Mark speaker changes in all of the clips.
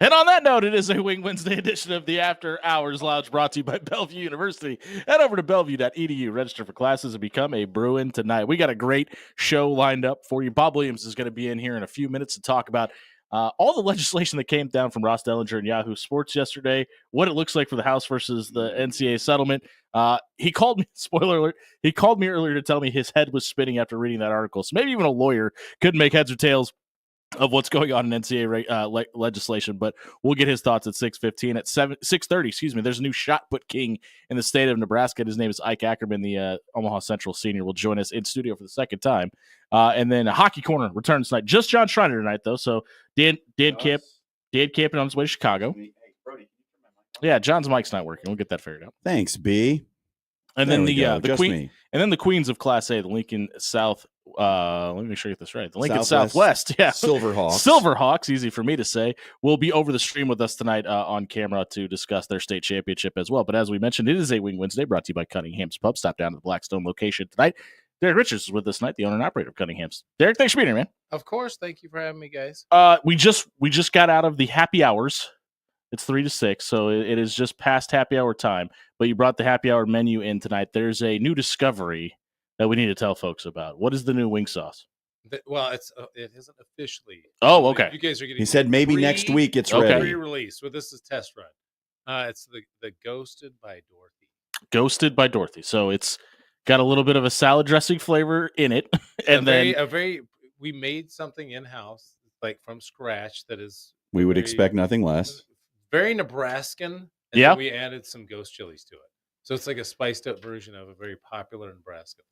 Speaker 1: And on that note, it is a Wing Wednesday edition of the After Hours Lounge brought to you by Bellevue University. Head over to bellevue.edu, register for classes, and become a Bruin tonight. We got a great show lined up for you. Bob Williams is going to be in here in a few minutes to talk about all the legislation that came down from Ross Dellinger and Yahoo Sports yesterday, what it looks like for the House versus the NCAA settlement. He called me, spoiler alert, he called me earlier to tell me his head was spinning after reading that article. So maybe even a lawyer couldn't make heads or tails of what's going on in NCAA legislation, but we'll get his thoughts at 6:15. At 6:30, excuse me, there's a new shot put king in the state of Nebraska. His name is Ike Ackerman, the Omaha Central senior, will join us in studio for the second time. And then a Hockey Corner returns tonight. Just John Schreiner tonight, though. So Dan camping on his way to Chicago. Yeah, John's mic's not working. We'll get that figured out.
Speaker 2: Thanks, B.
Speaker 1: And then the Queen, and then the Queens of Class A, the Lincoln South. Let me make sure I get this right. The Lincoln Southwest, yeah, Silverhawks, easy for me to say, will be over the stream with us tonight on camera to discuss their state championship as well. But as we mentioned, it is a Wing Wednesday brought to you by Cunningham's Pub. Stop down to the Blackstone location tonight. Derek Richards is with us tonight, the owner and operator of Cunningham's. Derek, thanks for being here, man.
Speaker 3: Of course, thank you for having me, guys.
Speaker 1: We just got out of the happy hours. It's 3 to 6, so it is just past happy hour time. But you brought the happy hour menu in tonight. There's a new discovery that we need to tell folks about. What is the new wing sauce?
Speaker 3: Well, it isn't officially.
Speaker 1: Oh, okay.
Speaker 3: You guys are getting.
Speaker 2: He said maybe next week it's ready.
Speaker 3: Pre-release. Well, this is test run. It's the Ghosted by Dorothy.
Speaker 1: Ghosted by Dorothy. So it's got a little bit of a salad dressing flavor in it, and
Speaker 3: we made something in house, like from scratch. That is.
Speaker 2: We would expect nothing less.
Speaker 3: Very Nebraskan. And
Speaker 1: yeah.
Speaker 3: We added some ghost chilies to it, so it's like a spiced up version of a very popular Nebraska thing.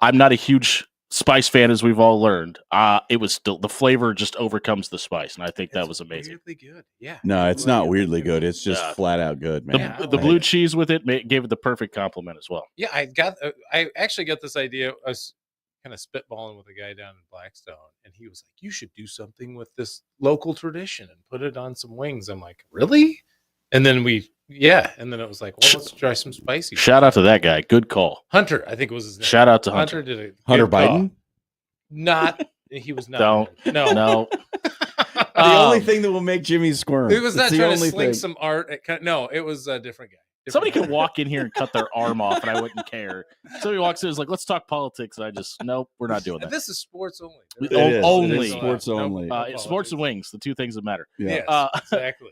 Speaker 1: I'm not a huge spice fan, as we've all learned. It was still the flavor just overcomes the spice, and I think that was amazing.
Speaker 3: Weirdly good, yeah.
Speaker 2: No, it's not weirdly good. It's just flat out good, man.
Speaker 1: The blue cheese with it gave it the perfect compliment as well.
Speaker 3: Yeah, I actually got this idea. I was kind of spitballing with a guy down in Blackstone, and he was like, "You should do something with this local tradition and put it on some wings." I'm like, "Really?" And then and then it was like, well, let's try some spicy.
Speaker 1: Shout out to that guy. Good call.
Speaker 3: Hunter, I think was his name.
Speaker 1: Shout out to Hunter.
Speaker 2: Hunter Biden?
Speaker 3: He was not.
Speaker 1: No.
Speaker 2: The only thing that will make Jimmy squirm.
Speaker 3: He was not trying to sling some art. No, it was a different guy.
Speaker 1: Somebody could walk in here and cut their arm off, and I wouldn't care. Somebody walks in and is like, let's talk politics. And nope, we're not doing that.
Speaker 3: This is sports only.
Speaker 2: It is sports only.
Speaker 1: Sports and wings, the two things that matter.
Speaker 3: Yeah. Yes, exactly.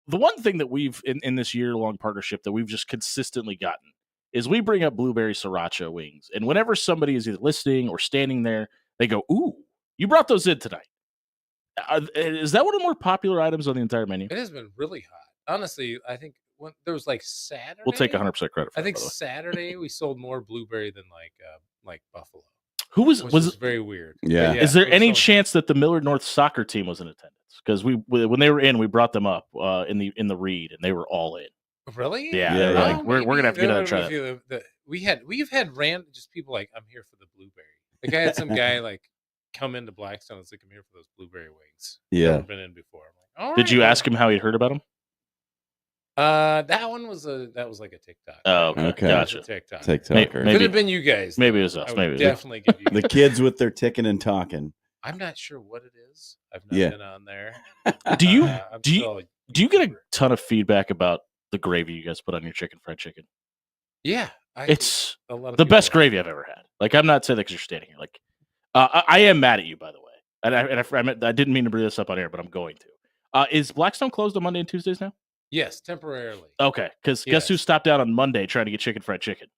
Speaker 1: The one thing that we've, in this year-long partnership, that we've just consistently gotten is we bring up blueberry sriracha wings. And whenever somebody is either listening or standing there, they go, ooh, you brought those in tonight. Is that one of the more popular items on the entire menu?
Speaker 3: It has been really hot. Honestly, I think there was like Saturday.
Speaker 1: We'll take 100% credit for
Speaker 3: I think Saturday we sold more blueberry than like Buffalo.
Speaker 1: Was
Speaker 3: very weird.
Speaker 2: Yeah.
Speaker 1: Is there any chance that the Millard North soccer team was in attendance? Because when they were in, we brought them up in the read, and they were all in.
Speaker 3: Really?
Speaker 1: Yeah. We're gonna have to get out and try.
Speaker 3: We've had random just people like, I'm here for the blueberry. Like I had some guy like come into Blackstone and say, I'm here for those blueberry wings.
Speaker 2: Yeah.
Speaker 3: Never been in before. I'm like, all right.
Speaker 1: Did you ask him how he'd heard about them?
Speaker 3: That one was like a TikTok.
Speaker 1: Oh, okay. Gotcha.
Speaker 3: TikTok.
Speaker 1: Maybe,
Speaker 3: could have been you guys.
Speaker 1: Maybe it was us. Maybe
Speaker 3: definitely give you
Speaker 2: the kids with their ticking and talking.
Speaker 3: I'm not sure what it is. I've not been on there.
Speaker 1: Do you get a ton of feedback about the gravy you guys put on your fried chicken?
Speaker 3: Yeah,
Speaker 1: it's the best gravy I've ever had. Like, I'm not saying that because you're standing here. Like, I am mad at you, by the way. I didn't mean to bring this up on air, but I'm going to. Is Blackstone closed on Monday and Tuesdays now?
Speaker 3: Yes, temporarily.
Speaker 1: Okay, because guess who stopped out on Monday trying to get fried chicken?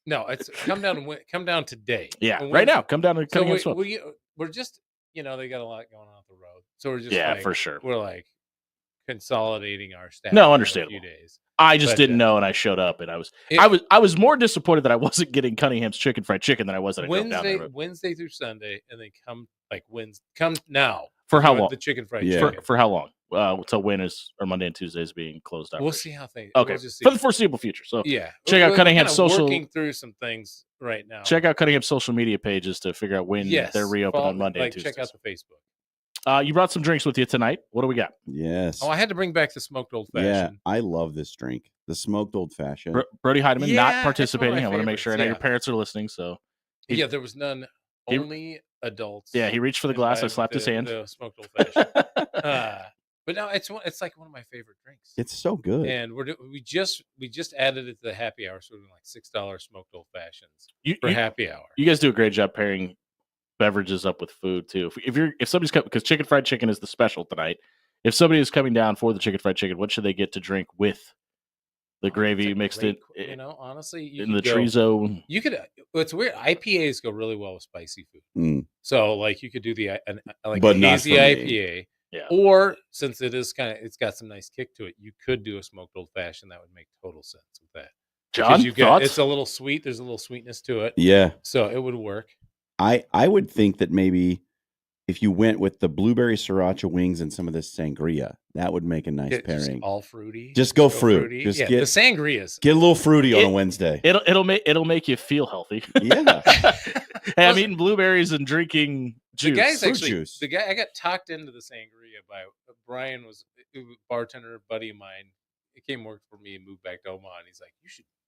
Speaker 3: No, it's come down today.
Speaker 1: Yeah, right now. Come down and
Speaker 3: we're just they got a lot going on the road, so we're just
Speaker 1: for sure.
Speaker 3: We're like consolidating our staff.
Speaker 1: No, understandable.
Speaker 3: In a few days.
Speaker 1: I just didn't know, and I showed up, and I was more disappointed that I wasn't getting Cunningham's fried chicken than I was that I drove down the road.
Speaker 3: Wednesday through Sunday, and then come now.
Speaker 1: For how long?
Speaker 3: The chicken fried chicken.
Speaker 1: For how long? Until when is or Monday and Tuesdays being closed out?
Speaker 3: We'll see how things.
Speaker 1: Okay,
Speaker 3: we'll just see.
Speaker 1: For the foreseeable future. So check out
Speaker 3: Cunningham's
Speaker 1: social.
Speaker 3: Working through some things right now.
Speaker 1: Check out Cunningham's social media pages to figure out when they're reopened on Monday and Tuesdays.
Speaker 3: Check out the Facebook.
Speaker 1: You brought some drinks with you tonight. What do we got?
Speaker 2: Yes.
Speaker 3: Oh, I had to bring back the smoked old fashioned.
Speaker 2: Yeah, I love this drink. The smoked old fashioned.
Speaker 1: Brody Heidemann not participating. I want to make sure. I know your parents are listening, so
Speaker 3: there was none. Only adults.
Speaker 1: Yeah, he reached for the glass. I slapped his hand.
Speaker 3: The smoked old fashioned. But no, it's like one of my favorite drinks.
Speaker 2: It's so good.
Speaker 3: And we just added it to the happy hour, so we're doing like $6 smoked old fashions for happy hour.
Speaker 1: You guys do a great job pairing beverages up with food too. If somebody's coming, because chicken fried chicken is the special tonight. If somebody is coming down for the chicken fried chicken, what should they get to drink with the gravy mixed in?
Speaker 3: Honestly,
Speaker 1: in the chorizo.
Speaker 3: You could. It's weird. IPAs go really well with spicy food. So like you could do the
Speaker 2: but
Speaker 3: hazy IPA.
Speaker 1: Yeah.
Speaker 3: Or since it's got some nice kick to it, you could do a smoked old fashioned. That would make total sense with that.
Speaker 1: John,
Speaker 3: it's a little sweet. There's a little sweetness to it.
Speaker 2: Yeah.
Speaker 3: So it would work.
Speaker 2: I would think that maybe if you went with the blueberry sriracha wings and some of this sangria, that would make a nice pairing.
Speaker 3: Just all fruity.
Speaker 2: Just go fruit. Just
Speaker 3: get the sangrias.
Speaker 2: Get a little fruity on a Wednesday.
Speaker 1: It'll make you feel healthy.
Speaker 2: Yeah.
Speaker 1: Hey, I'm eating blueberries and drinking juice.
Speaker 3: The guy I got talked into the sangria by Brian was a bartender buddy of mine. He came work for me and moved back to Omaha. And he's like,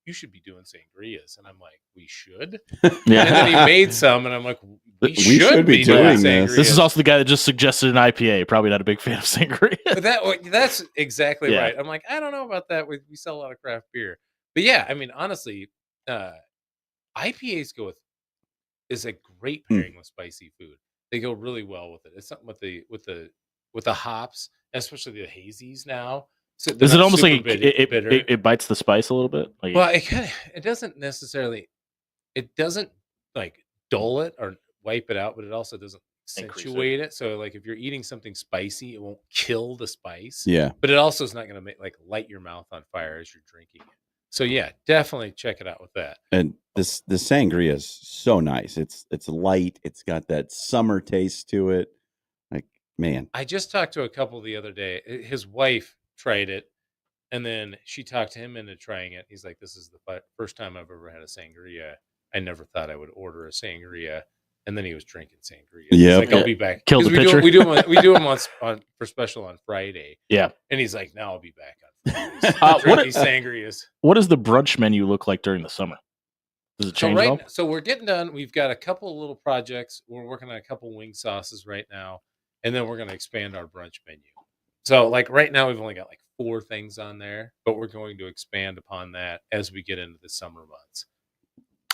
Speaker 3: you should be doing sangrias. And I'm like, we should?
Speaker 1: Yeah.
Speaker 3: And then he made some, and I'm like, we should be
Speaker 2: doing
Speaker 3: this.
Speaker 1: This is also the guy that just suggested an IPA. Probably not a big fan of sangria.
Speaker 3: But that's exactly right. I'm like, I don't know about that. We sell a lot of craft beer. But yeah, I mean, honestly, IPAs is a great pairing with spicy food. They go really well with it. It's something with the hops, especially the hazies now. So
Speaker 1: is it almost like it bites the spice a little bit? Like,
Speaker 3: well, it doesn't necessarily. It doesn't like dull it or wipe it out, but it also doesn't accentuate it. So, like if you're eating something spicy, it won't kill the spice.
Speaker 2: Yeah,
Speaker 3: but it also is not going to light your mouth on fire as you're drinking it. So yeah, definitely check it out with that.
Speaker 2: And the sangria is so nice. It's light. It's got that summer taste to it. Like, man,
Speaker 3: I just talked to a couple the other day. His wife tried it, and then she talked him into trying it. He's like, "This is the first time I've ever had a sangria. I never thought I would order a sangria." And then he was drinking sangria.
Speaker 2: Yeah,
Speaker 3: like, I'll be back.
Speaker 1: Kill the pitcher.
Speaker 3: We do them once for special on Friday.
Speaker 1: Yeah,
Speaker 3: and he's like, "Now I'll be back on Fridays." Sangrias.
Speaker 1: What does the brunch menu look like during the summer? Does it change at all?
Speaker 3: So we're getting done. We've got a couple of little projects. We're working on a couple wing sauces right now, and then we're going to expand our brunch menu. So like right now we've only got like 4 things on there, but we're going to expand upon that as we get into the summer months.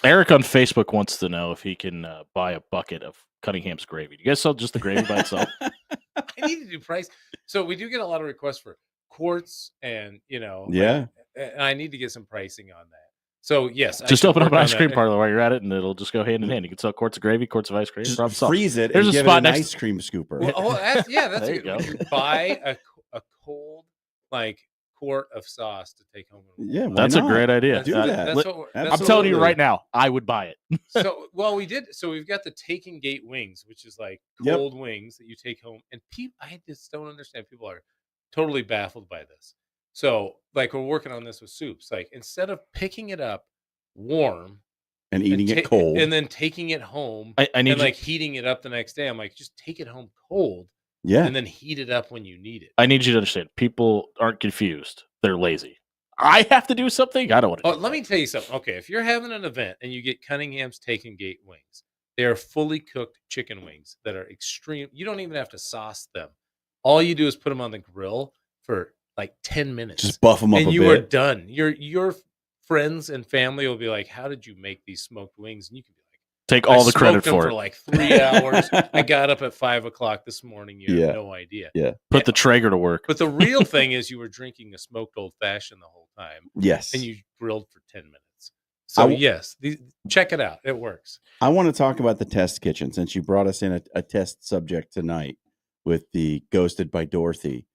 Speaker 1: Eric on Facebook wants to know if he can buy a bucket of Cunningham's gravy. Do you guys sell just the gravy by itself?
Speaker 3: I need to do price. So we do get a lot of requests for quarts and,
Speaker 2: yeah.
Speaker 3: And I need to get some pricing on that. So yes,
Speaker 1: just open up an ice cream parlor while you're at it, and it'll just go hand in hand. You can sell quarts of gravy, quarts of ice cream.
Speaker 2: Just freeze it.
Speaker 1: There's
Speaker 2: and
Speaker 1: a
Speaker 2: give
Speaker 1: spot
Speaker 2: it an ice cream scooper.
Speaker 3: Well, that's
Speaker 1: there
Speaker 3: good. You buy a cold quart of sauce to take home.
Speaker 2: Yeah,
Speaker 1: that's a great idea.
Speaker 2: Do that.
Speaker 1: I'm telling you right now, I would buy it.
Speaker 3: We did. So we've got the Taking Gate wings, which is like cold wings that you take home, and I just don't understand. People are totally baffled by this. So, like, we're working on this with soups. Like, instead of picking it up warm
Speaker 2: and eating it cold,
Speaker 3: and then taking it home,
Speaker 1: I need
Speaker 3: and heating it up the next day, I'm like, just take it home cold,
Speaker 2: and
Speaker 3: then heat it up when you need it.
Speaker 1: I need you to understand. People aren't confused; they're lazy. I have to do something. I don't want to.
Speaker 3: Let me tell you something. Okay, if you're having an event and you get Cunningham's Taking Gate wings, they are fully cooked chicken wings that are extreme. You don't even have to sauce them. All you do is put them on the grill for like 10 minutes.
Speaker 2: Just buff them up
Speaker 3: and
Speaker 2: a
Speaker 3: you
Speaker 2: bit.
Speaker 3: are done. Your friends and family will be like, "How did you make these smoked wings?" And you can be like,
Speaker 1: take all the credit
Speaker 3: for
Speaker 1: it.
Speaker 3: Like 3 hours. I got up at 5 o'clock this morning. You have no idea.
Speaker 2: Yeah.
Speaker 1: Put the Traeger to work.
Speaker 3: But the real thing is you were drinking a smoked old fashioned the whole time.
Speaker 2: Yes.
Speaker 3: And you grilled for 10 minutes. So yes, check it out. It works.
Speaker 2: I want to talk about the test kitchen since you brought us in a test subject tonight with the Ghosted by Dorothy.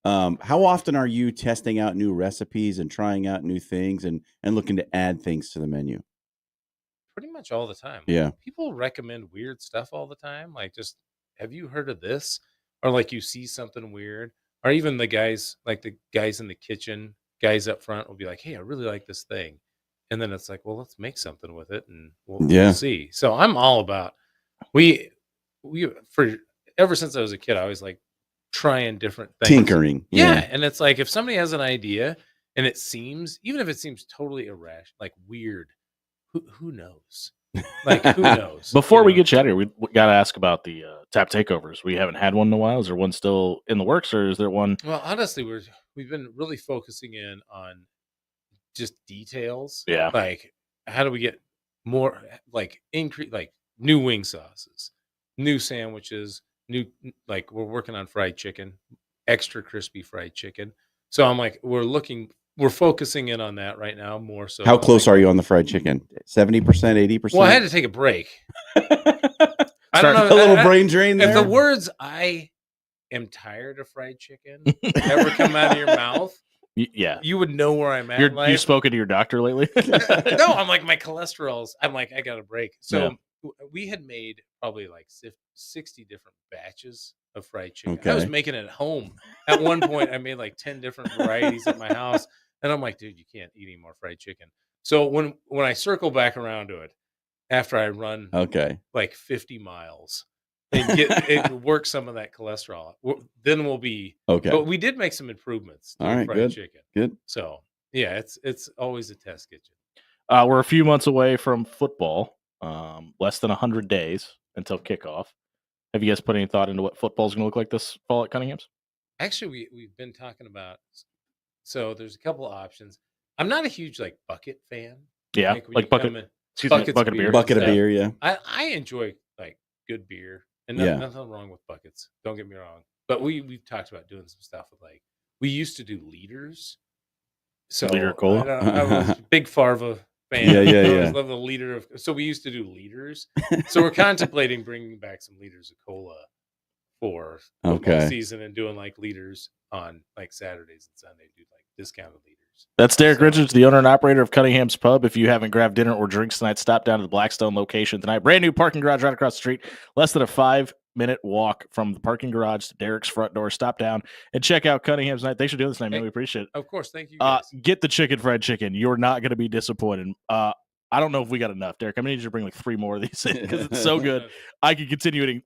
Speaker 2: How often are you testing out new recipes and trying out new things and looking to add things to the menu?
Speaker 3: Pretty much all the time.
Speaker 2: Yeah.
Speaker 3: People recommend weird stuff all the time. Like, just, have you heard of this? Or like you see something weird. Or even the guys in the kitchen, guys up front will be like, "Hey, I really like this thing." And then it's like, well, let's make something with it and we'll see. So I'm all about, ever since I was a kid, I always like trying different things.
Speaker 2: Tinkering.
Speaker 3: Yeah. And it's like, if somebody has an idea and even if it seems totally irrational, like weird, who knows? Like, who knows?
Speaker 1: Before
Speaker 3: you
Speaker 1: we
Speaker 3: know?
Speaker 1: get you out of here, we got to ask about the tap takeovers. We haven't had one in a while. Is there one still in the works, or is there one?
Speaker 3: Well, honestly, we've been really focusing in on just details.
Speaker 1: Yeah.
Speaker 3: Like, how do we get more, like, increase, like, new wing sauces, new sandwiches, like, we're working on fried chicken, extra crispy fried chicken. So I'm like, we're focusing in on that right now more so.
Speaker 2: How
Speaker 3: than,
Speaker 2: close
Speaker 3: like,
Speaker 2: are you on the fried chicken? 70%, 80%?
Speaker 3: well, I had to take a break. I don't
Speaker 1: Start-
Speaker 3: know.
Speaker 2: A little brain drain
Speaker 3: If the
Speaker 2: there.
Speaker 3: words "I am tired of fried chicken" ever come out of your mouth,
Speaker 1: Yeah.
Speaker 3: you would know where I'm at. in
Speaker 1: You've
Speaker 3: life.
Speaker 1: spoken to your doctor lately?
Speaker 3: No, I'm like, my cholesterol's. I'm like, I got a break. So
Speaker 1: Yeah.
Speaker 3: we had made probably like 60 different batches of fried chicken. I was
Speaker 2: Okay.
Speaker 3: making it at home. At one point, I made like 10 different varieties at my house, and I'm like, dude, you can't eat any more fried chicken. So when I circle back around to it, after I run
Speaker 2: Okay.
Speaker 3: like 50 miles and get it work some of that cholesterol, then we'll be.
Speaker 2: Okay.
Speaker 3: But we did make some improvements to
Speaker 2: All
Speaker 3: the
Speaker 2: right,
Speaker 3: fried
Speaker 2: good.
Speaker 3: chicken.
Speaker 2: Good.
Speaker 3: So yeah, it's always a test kitchen.
Speaker 1: We're a few months away from football. Less than 100 days until kickoff. Have you guys put any thought into what football's going to look like this fall at Cunningham's?
Speaker 3: Actually, we've been talking about. So there's a couple of options. I'm not a huge like bucket fan.
Speaker 1: Yeah,
Speaker 3: Like when
Speaker 1: like
Speaker 3: you
Speaker 1: bucket.
Speaker 3: come in,
Speaker 1: Excuse me,
Speaker 3: buckets of
Speaker 1: bucket of
Speaker 3: beer.
Speaker 1: beer.
Speaker 2: Bucket of
Speaker 3: stuff.
Speaker 2: beer, yeah.
Speaker 3: I enjoy like good beer, and
Speaker 2: Yeah.
Speaker 3: nothing wrong with buckets. Don't get me wrong. But we've talked about doing some stuff with like we used to do liters. So
Speaker 1: Liter cola?
Speaker 3: I was a big Farva fan.
Speaker 2: Yeah, yeah,
Speaker 3: I always
Speaker 2: yeah.
Speaker 3: love the liter of. So we used to do liters. So we're contemplating bringing back some liters of cola for football
Speaker 2: Okay.
Speaker 3: season and doing like liters on like Saturdays and Sundays, do like discounted liters.
Speaker 1: That's Derek
Speaker 3: So-
Speaker 1: Richards, the owner and operator of Cunningham's Pub. If you haven't grabbed dinner or drinks tonight, stop down to the Blackstone location tonight. Brand new parking garage right across the street. Less than a 5-minute walk from the parking garage to Derek's front door. Stop down and check out Cunningham's tonight. Thanks for doing this tonight, man.
Speaker 3: Hey,
Speaker 1: We appreciate it.
Speaker 3: Of course, thank you guys.
Speaker 1: Get the chicken fried chicken. You're not going to be disappointed. I don't know if we got enough, Derek. I'm going to need you to bring like 3 more of these in because it's so good. I could continue eating.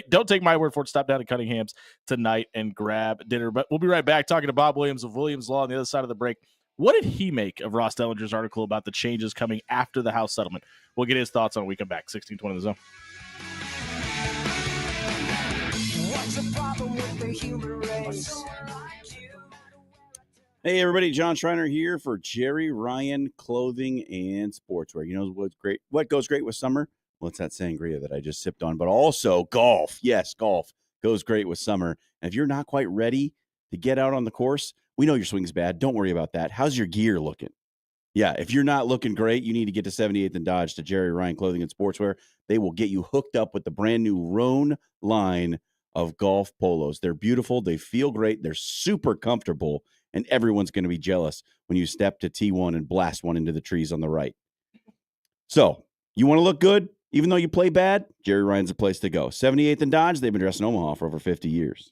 Speaker 1: Don't take my word for it. Stop down at Cunningham's tonight and grab dinner. But we'll be right back talking to Bob Williams of Williams Law on the other side of the break. What did he make of Ross Dellinger's article about the changes coming after the House settlement? We'll get his thoughts on when we come back. 1620 The Zone.
Speaker 4: What's the problem with the human race?
Speaker 2: Hey, everybody. John Schreiner here for Jerry Ryan Clothing and Sportswear. You know what's great? What goes great with summer? Well, it's that sangria that I just sipped on, but also golf. Yes, golf goes great with summer. And if you're not quite ready to get out on the course, we know your swing's bad. Don't worry about that. How's your gear looking? Yeah, if you're not looking great, you need to get to 78th and Dodge to Jerry Ryan Clothing and Sportswear. They will get you hooked up with the brand new Roan line of golf polos. They're beautiful. They feel great. They're super comfortable, and everyone's going to be jealous when you step to T1 and blast one into the trees on the right. So, you want to look good, even though you play bad? Jerry Ryan's the place to go. 78th and Dodge, they've been dressing Omaha for over 50 years.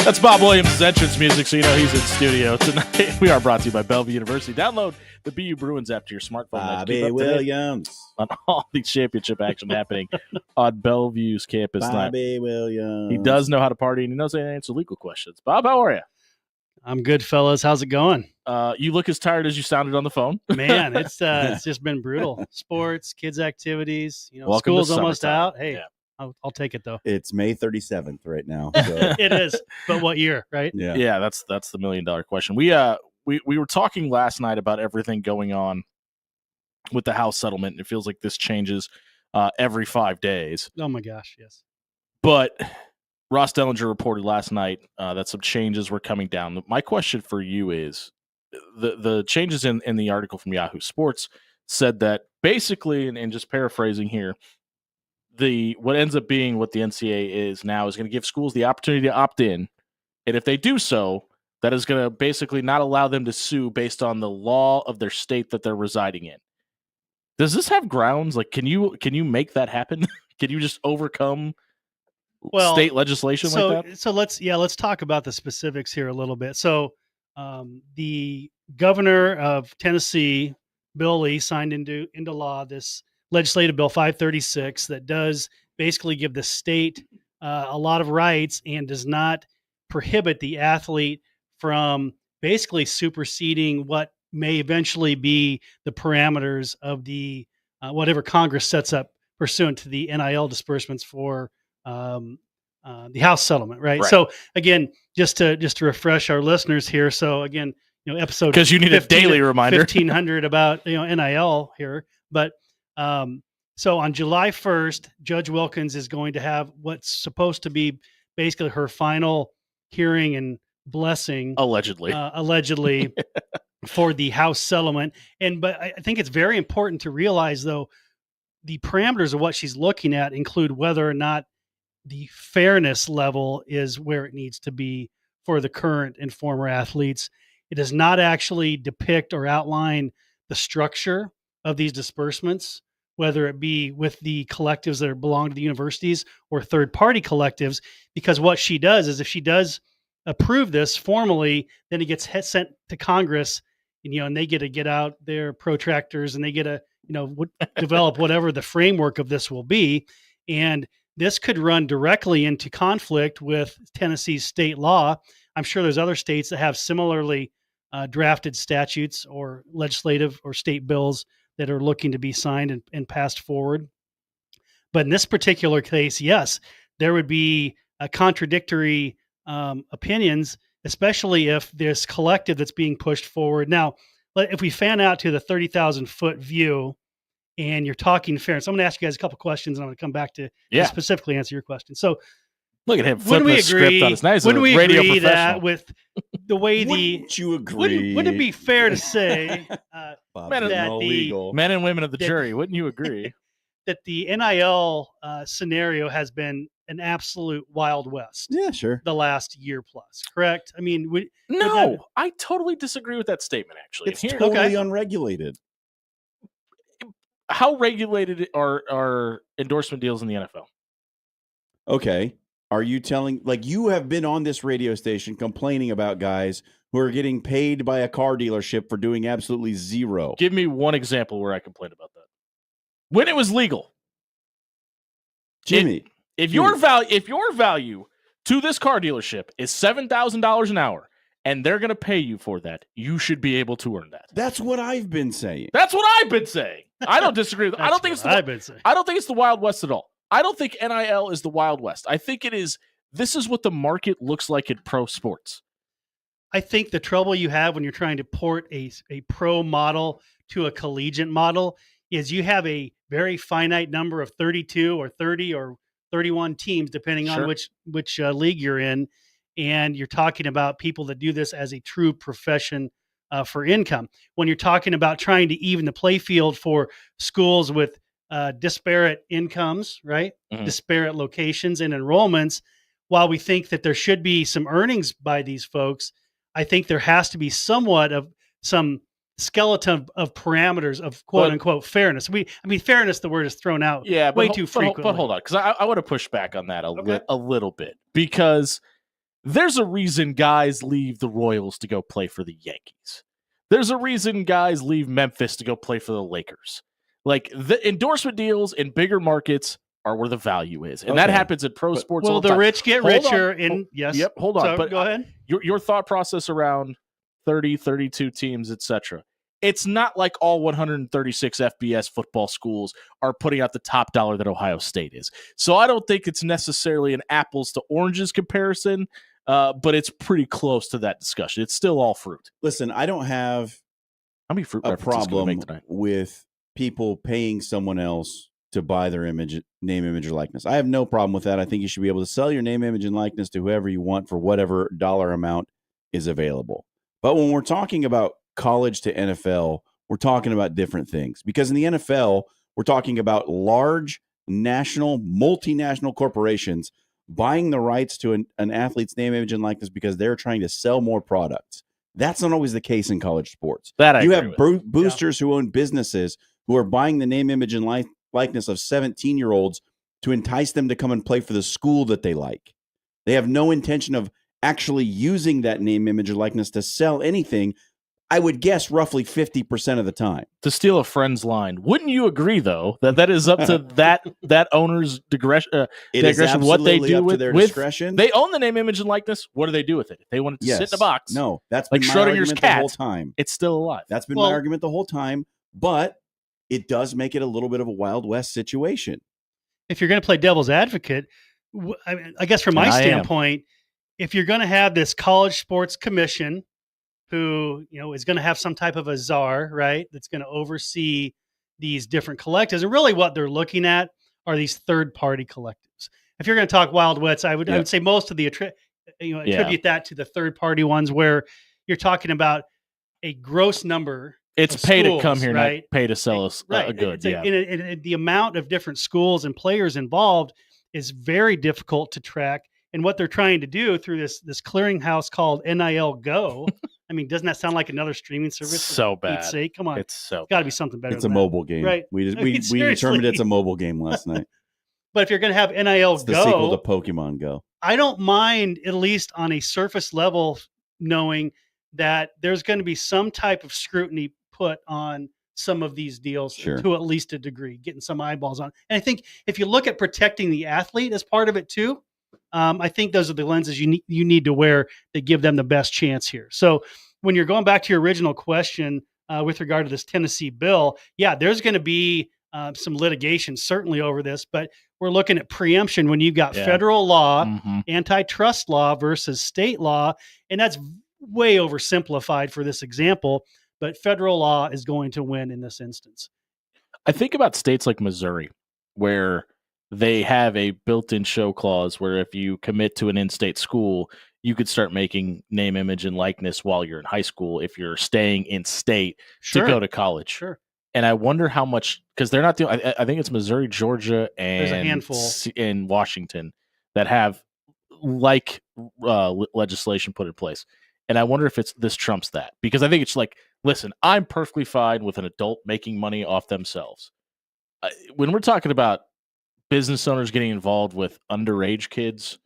Speaker 1: That's Bob Williams' entrance music, so you know he's in studio tonight. We are brought to you by Bellevue University. Download the BU Bruins app to your smartphone.
Speaker 2: Bobby Williams.
Speaker 1: On all the championship action happening on Bellevue's campus tonight.
Speaker 2: Bobby Williams.
Speaker 1: He does know how to party, and he knows how to answer legal questions. Bob, how are you?
Speaker 5: I'm good, fellas. How's it going?
Speaker 1: You look as tired as you sounded on the phone.
Speaker 5: Man, it's just been brutal. Sports, kids' activities. You know,
Speaker 1: Welcome to
Speaker 5: school's almost
Speaker 1: summertime.
Speaker 5: out. Hey,
Speaker 1: Yeah.
Speaker 5: I'll take it though.
Speaker 2: It's May 37th right now. So,
Speaker 5: It is, but what year, right?
Speaker 2: yeah.
Speaker 1: Yeah, that's the $1 million question. We were talking last night about everything going on with the House settlement, and it feels like this changes every 5 days.
Speaker 5: Oh my gosh, yes.
Speaker 1: But Ross Dellinger reported last night that some changes were coming down. My question for you is the changes in the article from Yahoo Sports said that basically, and just paraphrasing here, what ends up being what the NCAA is now is going to give schools the opportunity to opt in, and if they do so, that is going to basically not allow them to sue based on the law of their state that they're residing in. Does this have grounds? Like, can you make that happen? Can you just overcome state legislation like that?
Speaker 5: So let's talk about the specifics here a little bit. So the governor of Tennessee, Bill Lee, signed into law this legislative bill 536 that does basically give the state a lot of rights and does not prohibit the athlete from basically superseding what may eventually be the parameters of the whatever Congress sets up pursuant to the NIL disbursements for the House settlement, right?
Speaker 1: Right.
Speaker 5: So again, just to refresh our listeners here. So again, episode
Speaker 1: Because you need a daily reminder.
Speaker 5: 1500 about NIL here, but so on July 1st, Judge Wilkins is going to have what's supposed to be basically her final hearing and blessing,
Speaker 1: Allegedly.
Speaker 5: allegedly, for the House settlement. But I think it's very important to realize, though, the parameters of what she's looking at include whether or not the fairness level is where it needs to be for the current and former athletes. It does not actually depict or outline the structure of these disbursements, whether it be with the collectives that belong to the universities or third-party collectives, because what she does is if she does approve this formally, then it gets sent to Congress, and they get to get out their protractors and they get to, develop whatever the framework of this will be. And this could run directly into conflict with Tennessee's state law. I'm sure there's other states that have similarly drafted statutes or legislative or state bills that are looking to be signed and passed forward. But in this particular case, yes, there would be a contradictory opinions, especially if this collective that's being pushed forward. Now, if we fan out to the 30,000-foot view and you're talking fairness, I'm going to ask you guys a couple questions and I'm going to come back to specifically answer your question. So
Speaker 1: look at him flipping the script on his nice
Speaker 5: wouldn't we
Speaker 1: radio
Speaker 5: agree
Speaker 1: professional.
Speaker 5: that with the way
Speaker 2: Wouldn't you agree?
Speaker 5: wouldn't it be fair to say
Speaker 2: Bob's
Speaker 1: Men and-
Speaker 5: that
Speaker 2: illegal.
Speaker 1: Men and women of the
Speaker 5: that-
Speaker 1: jury, wouldn't you agree?
Speaker 5: that the NIL scenario has been an absolute Wild West
Speaker 2: Yeah, sure.
Speaker 5: the last year plus, correct? I mean,
Speaker 1: No, I totally disagree with that statement, actually.
Speaker 2: It's
Speaker 1: And here-
Speaker 2: totally unregulated.
Speaker 1: how regulated are endorsement deals in the NFL?
Speaker 2: Okay. Are you telling, you have been on this radio station complaining about guys who are getting paid by a car dealership for doing absolutely zero?
Speaker 1: Give me one example where I complained about that. When it was legal.
Speaker 2: Jimmy,
Speaker 1: If your value to this car dealership is $7,000 an hour and they're going to pay you for that, you should be able to earn that.
Speaker 2: that's what I've been saying.
Speaker 1: That's what I've been saying. I don't disagree with I don't think it's
Speaker 5: I've been saying.
Speaker 1: I don't think it's the Wild West at all. I don't think NIL is the Wild West. I think this is what the market looks like in pro sports.
Speaker 5: I think the trouble you have when you're trying to port a pro model to a collegiate model is you have a very finite number of 32 or 30 or 31 teams, depending
Speaker 1: Sure.
Speaker 5: on which league you're in. And you're talking about people that do this as a true profession for income. When you're talking about trying to even the play field for schools with disparate incomes, right?
Speaker 1: Mhm.
Speaker 5: Disparate locations and enrollments, while we think that there should be some earnings by these folks, I think there has to be somewhat of some skeleton of parameters of quote unquote fairness. Fairness, the word is thrown out
Speaker 1: Yeah,
Speaker 5: way
Speaker 1: but
Speaker 5: too
Speaker 1: But
Speaker 5: frequently.
Speaker 1: hold on, because I want to push back on that
Speaker 5: Okay.
Speaker 1: a little bit, because There's a reason guys leave the Royals to go play for the Yankees. There's a reason guys leave Memphis to go play for the Lakers. Like, the endorsement deals in bigger markets are where the value is. And that
Speaker 2: Okay.
Speaker 1: happens in pro sports all
Speaker 5: Well,
Speaker 1: the
Speaker 5: the
Speaker 1: time.
Speaker 5: rich get
Speaker 1: Hold on.
Speaker 5: richer. And yes.
Speaker 1: Yep, hold on.
Speaker 5: So,
Speaker 1: But
Speaker 5: go ahead.
Speaker 1: your thought process around 30, 32 teams, etc. It's not like all 136 FBS football schools are putting out the top dollar that Ohio State is. So I don't think it's necessarily an apples to oranges comparison, but it's pretty close to that discussion. It's still all fruit.
Speaker 2: Listen, I don't have
Speaker 1: How many fruit
Speaker 2: a
Speaker 1: references can we
Speaker 2: problem
Speaker 1: make tonight?
Speaker 2: with people paying someone else to buy their name, image, or likeness. I have no problem with that. I think you should be able to sell your name, image, and likeness to whoever you want for whatever dollar amount is available. But when we're talking about college to NFL, we're talking about different things. Because in the NFL, we're talking about large national, multinational corporations buying the rights to an athlete's name, image, and likeness because they're trying to sell more products. That's not always the case in college sports.
Speaker 1: That I
Speaker 2: You
Speaker 1: agree
Speaker 2: have
Speaker 1: with.
Speaker 2: boosters who own businesses who are buying the name, image, and likeness of 17-year-olds to entice them to come and play for the school that they like. They have no intention of actually using that name, image, or likeness to sell anything. I would guess roughly 50% of the time.
Speaker 1: To steal a friend's line, wouldn't you agree though that is up to that owner's digression?
Speaker 2: It is
Speaker 1: Digression, what they
Speaker 2: absolutely
Speaker 1: do
Speaker 2: up to
Speaker 1: with-
Speaker 2: their
Speaker 1: with-
Speaker 2: discretion.
Speaker 1: They own the name, image, and likeness. What do they do with it? If they want it to sit in a box,
Speaker 2: No, that's
Speaker 1: like
Speaker 2: been my
Speaker 1: Schrodinger's
Speaker 2: argument the whole
Speaker 1: cat.
Speaker 2: time.
Speaker 1: it's still alive.
Speaker 2: That's been
Speaker 5: Well-
Speaker 2: my argument the whole time. But it does make it a little bit of a Wild West situation.
Speaker 5: If you're going to play devil's advocate, I guess from my
Speaker 1: And I am.
Speaker 5: standpoint, if you're going to have this college sports commission who, is going to have some type of a czar, right, that's going to oversee these different collectives, and really what they're looking at are these third-party collectives. If you're going to talk Wild West, I would say most of the attribute that to the third-party ones where you're talking about a gross number.
Speaker 1: It's
Speaker 5: of
Speaker 1: pay to come
Speaker 5: schools,
Speaker 1: here,
Speaker 5: right?
Speaker 1: not pay to sell us a good.
Speaker 5: It's
Speaker 1: Yeah.
Speaker 5: and the amount of different schools and players involved is very difficult to track. And what they're trying to do through this clearinghouse called NIL Go, I mean, doesn't that sound like another streaming service? for
Speaker 1: So
Speaker 5: Pete's
Speaker 1: bad.
Speaker 5: sake? Come on,
Speaker 1: It's so
Speaker 5: got to be
Speaker 1: bad.
Speaker 5: something better.
Speaker 2: It's a
Speaker 5: than that.
Speaker 2: mobile game.
Speaker 5: Right.
Speaker 2: We
Speaker 5: I mean,
Speaker 2: determined
Speaker 5: seriously.
Speaker 2: it's a mobile game last night.
Speaker 5: But if you're going to have NIL
Speaker 2: It's the sequel to
Speaker 5: Go,
Speaker 2: Pokemon Go.
Speaker 5: I don't mind, at least on a surface level, knowing that there's going to be some type of scrutiny put on some of these deals
Speaker 2: Sure.
Speaker 5: to at least a degree, getting some eyeballs on. And I think if you look at protecting the athlete as part of it too, I think those are the lenses you need to wear that give them the best chance here. So when you're going back to your original question with regard to this Tennessee bill, yeah, there's going to be some litigation certainly over this, but we're looking at preemption when you've got
Speaker 1: Yeah.
Speaker 5: federal law,
Speaker 1: Mhm.
Speaker 5: antitrust law versus state law, and that's way oversimplified for this example, but federal law is going to win in this instance.
Speaker 1: I think about states like Missouri, where they have a built-in show clause where if you commit to an in-state school, you could start making name, image, and likeness while you're in high school if you're staying in state to go to college.
Speaker 5: Sure.
Speaker 1: And I wonder how much, because they're not doing. I think it's Missouri, Georgia, and
Speaker 5: There's a handful.
Speaker 1: in Washington that have legislation put in place. And I wonder if this trumps that, because I think it's like, listen, I'm perfectly fine with an adult making money off themselves. When we're talking about business owners getting involved with underage kids,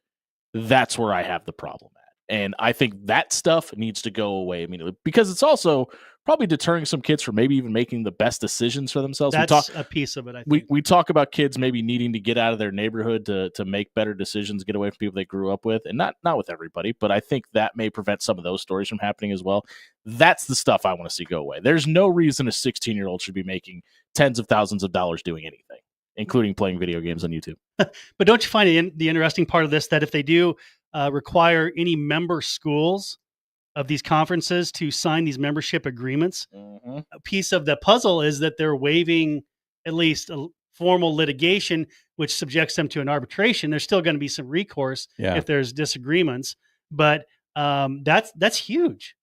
Speaker 1: that's where I have the problem at. And I think that stuff needs to go away immediately, because it's also probably deterring some kids from maybe even making the best decisions for themselves.
Speaker 5: That's a piece of it, I think.
Speaker 1: We talk about kids maybe needing to get out of their neighborhood to make better decisions, get away from people they grew up with, and not with everybody, but I think that may prevent some of those stories from happening as well. That's the stuff I want to see go away. There's no reason a 16-year-old should be making tens of thousands of dollars doing anything, including playing video games on YouTube.
Speaker 5: But don't you find the interesting part of this that if they do require any member schools of these conferences to sign these membership agreements, a piece of the puzzle is that they're waiving at least a formal litigation, which subjects them to an arbitration. There's still going to be some recourse if there's disagreements, but that's huge.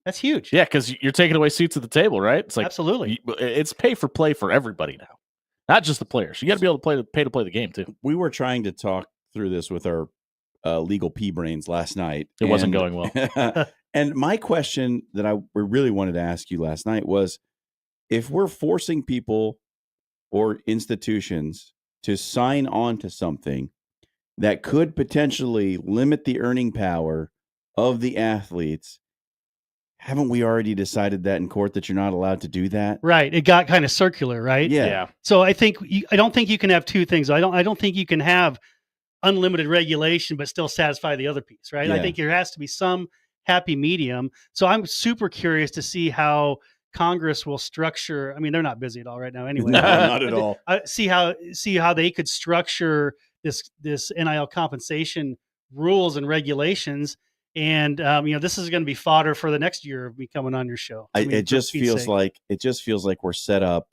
Speaker 5: That's huge.
Speaker 1: Yeah, because you're taking away seats at the table, right? It's like
Speaker 5: Absolutely.
Speaker 1: it's pay for play for everybody now, not just the players. You got to be able to pay to play the game too.
Speaker 2: We were trying to talk through this with our legal pea brains last night.
Speaker 1: It wasn't going well.
Speaker 2: And my question that I really wanted to ask you last night was, if we're forcing people or institutions to sign on to something, that could potentially limit the earning power of the athletes. Haven't we already decided that in court that you're not allowed to do that?
Speaker 5: Right. It got kind of circular, right?
Speaker 2: Yeah.
Speaker 5: So I think I don't think you can have two things. I don't think you can have unlimited regulation but still satisfy the other piece, right? I
Speaker 2: Yeah.
Speaker 5: think there has to be some happy medium. So I'm super curious to see how Congress will structure. I mean, they're not busy at all right now, anyway.
Speaker 2: No, not at
Speaker 5: But
Speaker 2: all.
Speaker 5: see how they could structure this NIL compensation rules and regulations. And this is going to be fodder for the next year of me coming on your show. I mean,
Speaker 2: It
Speaker 5: for
Speaker 2: just
Speaker 5: Pete's
Speaker 2: feels
Speaker 5: sake.
Speaker 2: like we're set up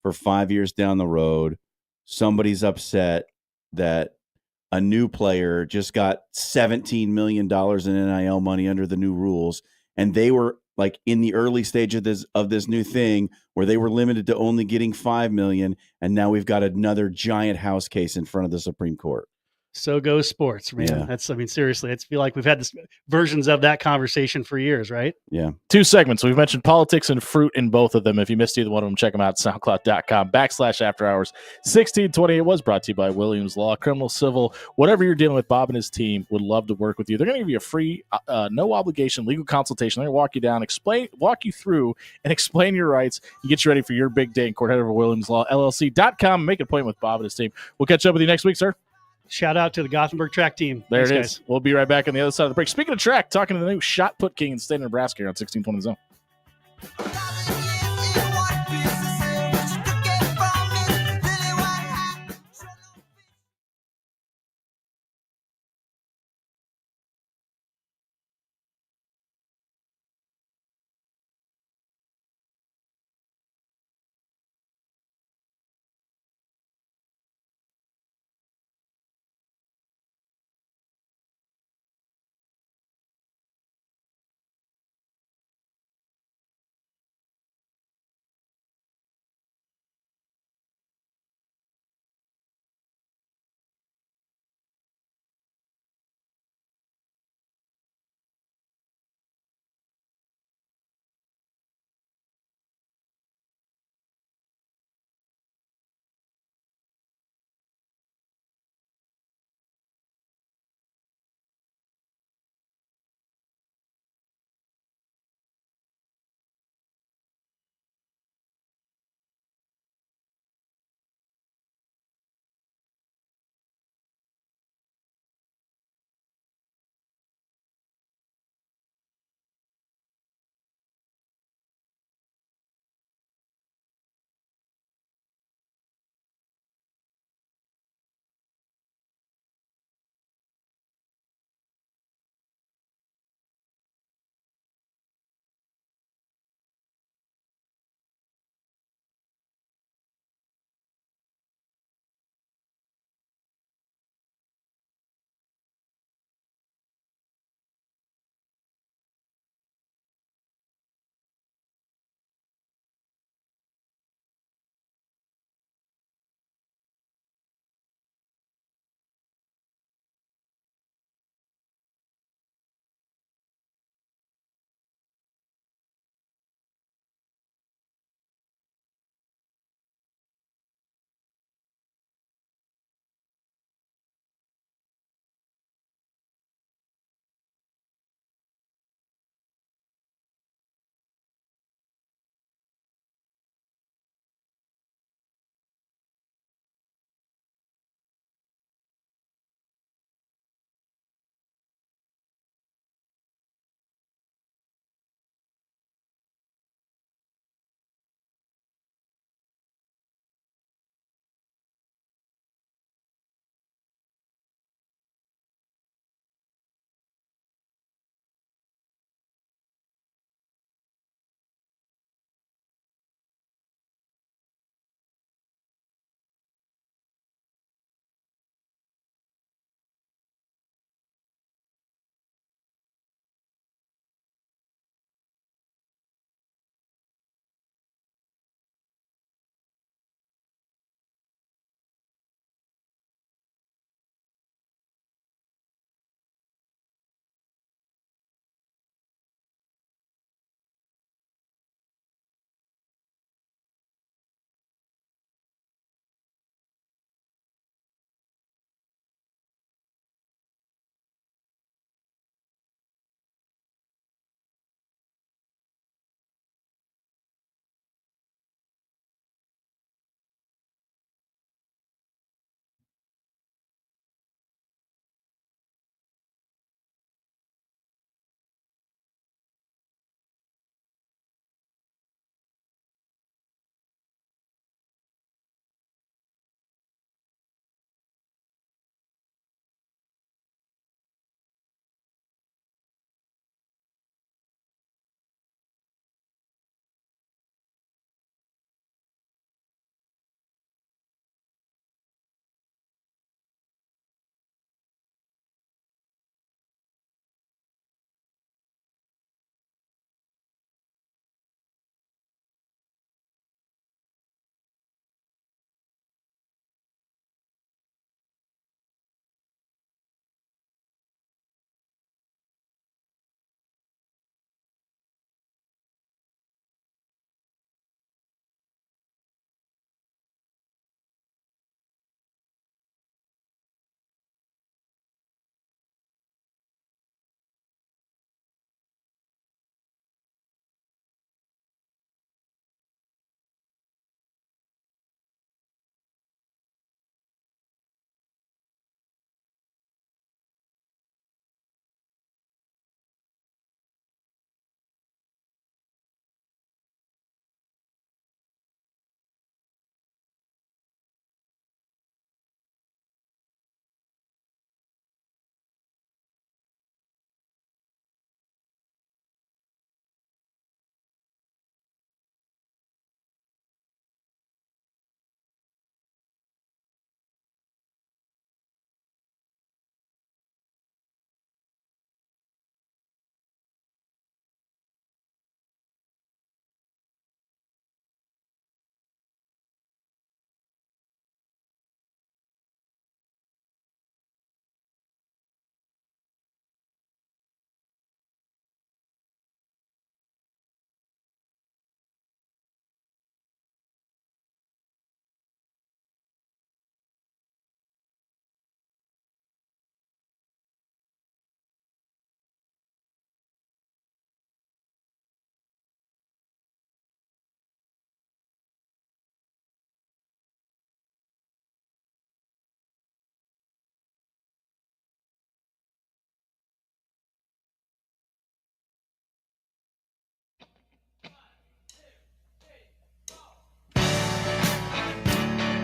Speaker 2: for 5 years down the road. Somebody's upset that a new player just got $17 million in NIL money under the new rules, and they were like in the early stage of this new thing where they were limited to only getting 5 million, and now we've got another giant house case in front of the Supreme Court.
Speaker 5: So goes sports, man.
Speaker 2: Yeah.
Speaker 5: Seriously, I feel like we've had versions of that conversation for years, right?
Speaker 2: Yeah.
Speaker 1: 2 segments. We've mentioned politics and fruit in both of them. If you missed either one of them, check them out at soundcloud.com/after hours 1628 was brought to you by Williams Law, criminal, civil, whatever you're dealing with. Bob and his team would love to work with you. They're going to give you a free, no obligation legal consultation. They're going to walk you down, walk you through and explain your rights. You get you ready for your big day in court. Head over to WilliamsLawLLC.com and make an appointment with Bob and his team. We'll catch up with you next week, sir.
Speaker 5: Shout out to the Gothenburg track team.
Speaker 1: There
Speaker 5: Thanks,
Speaker 1: it is.
Speaker 5: guys.
Speaker 1: We'll be right back on the other side of the break. Speaking of track, talking to the new shot put king in the state of Nebraska here on 1620 Zone.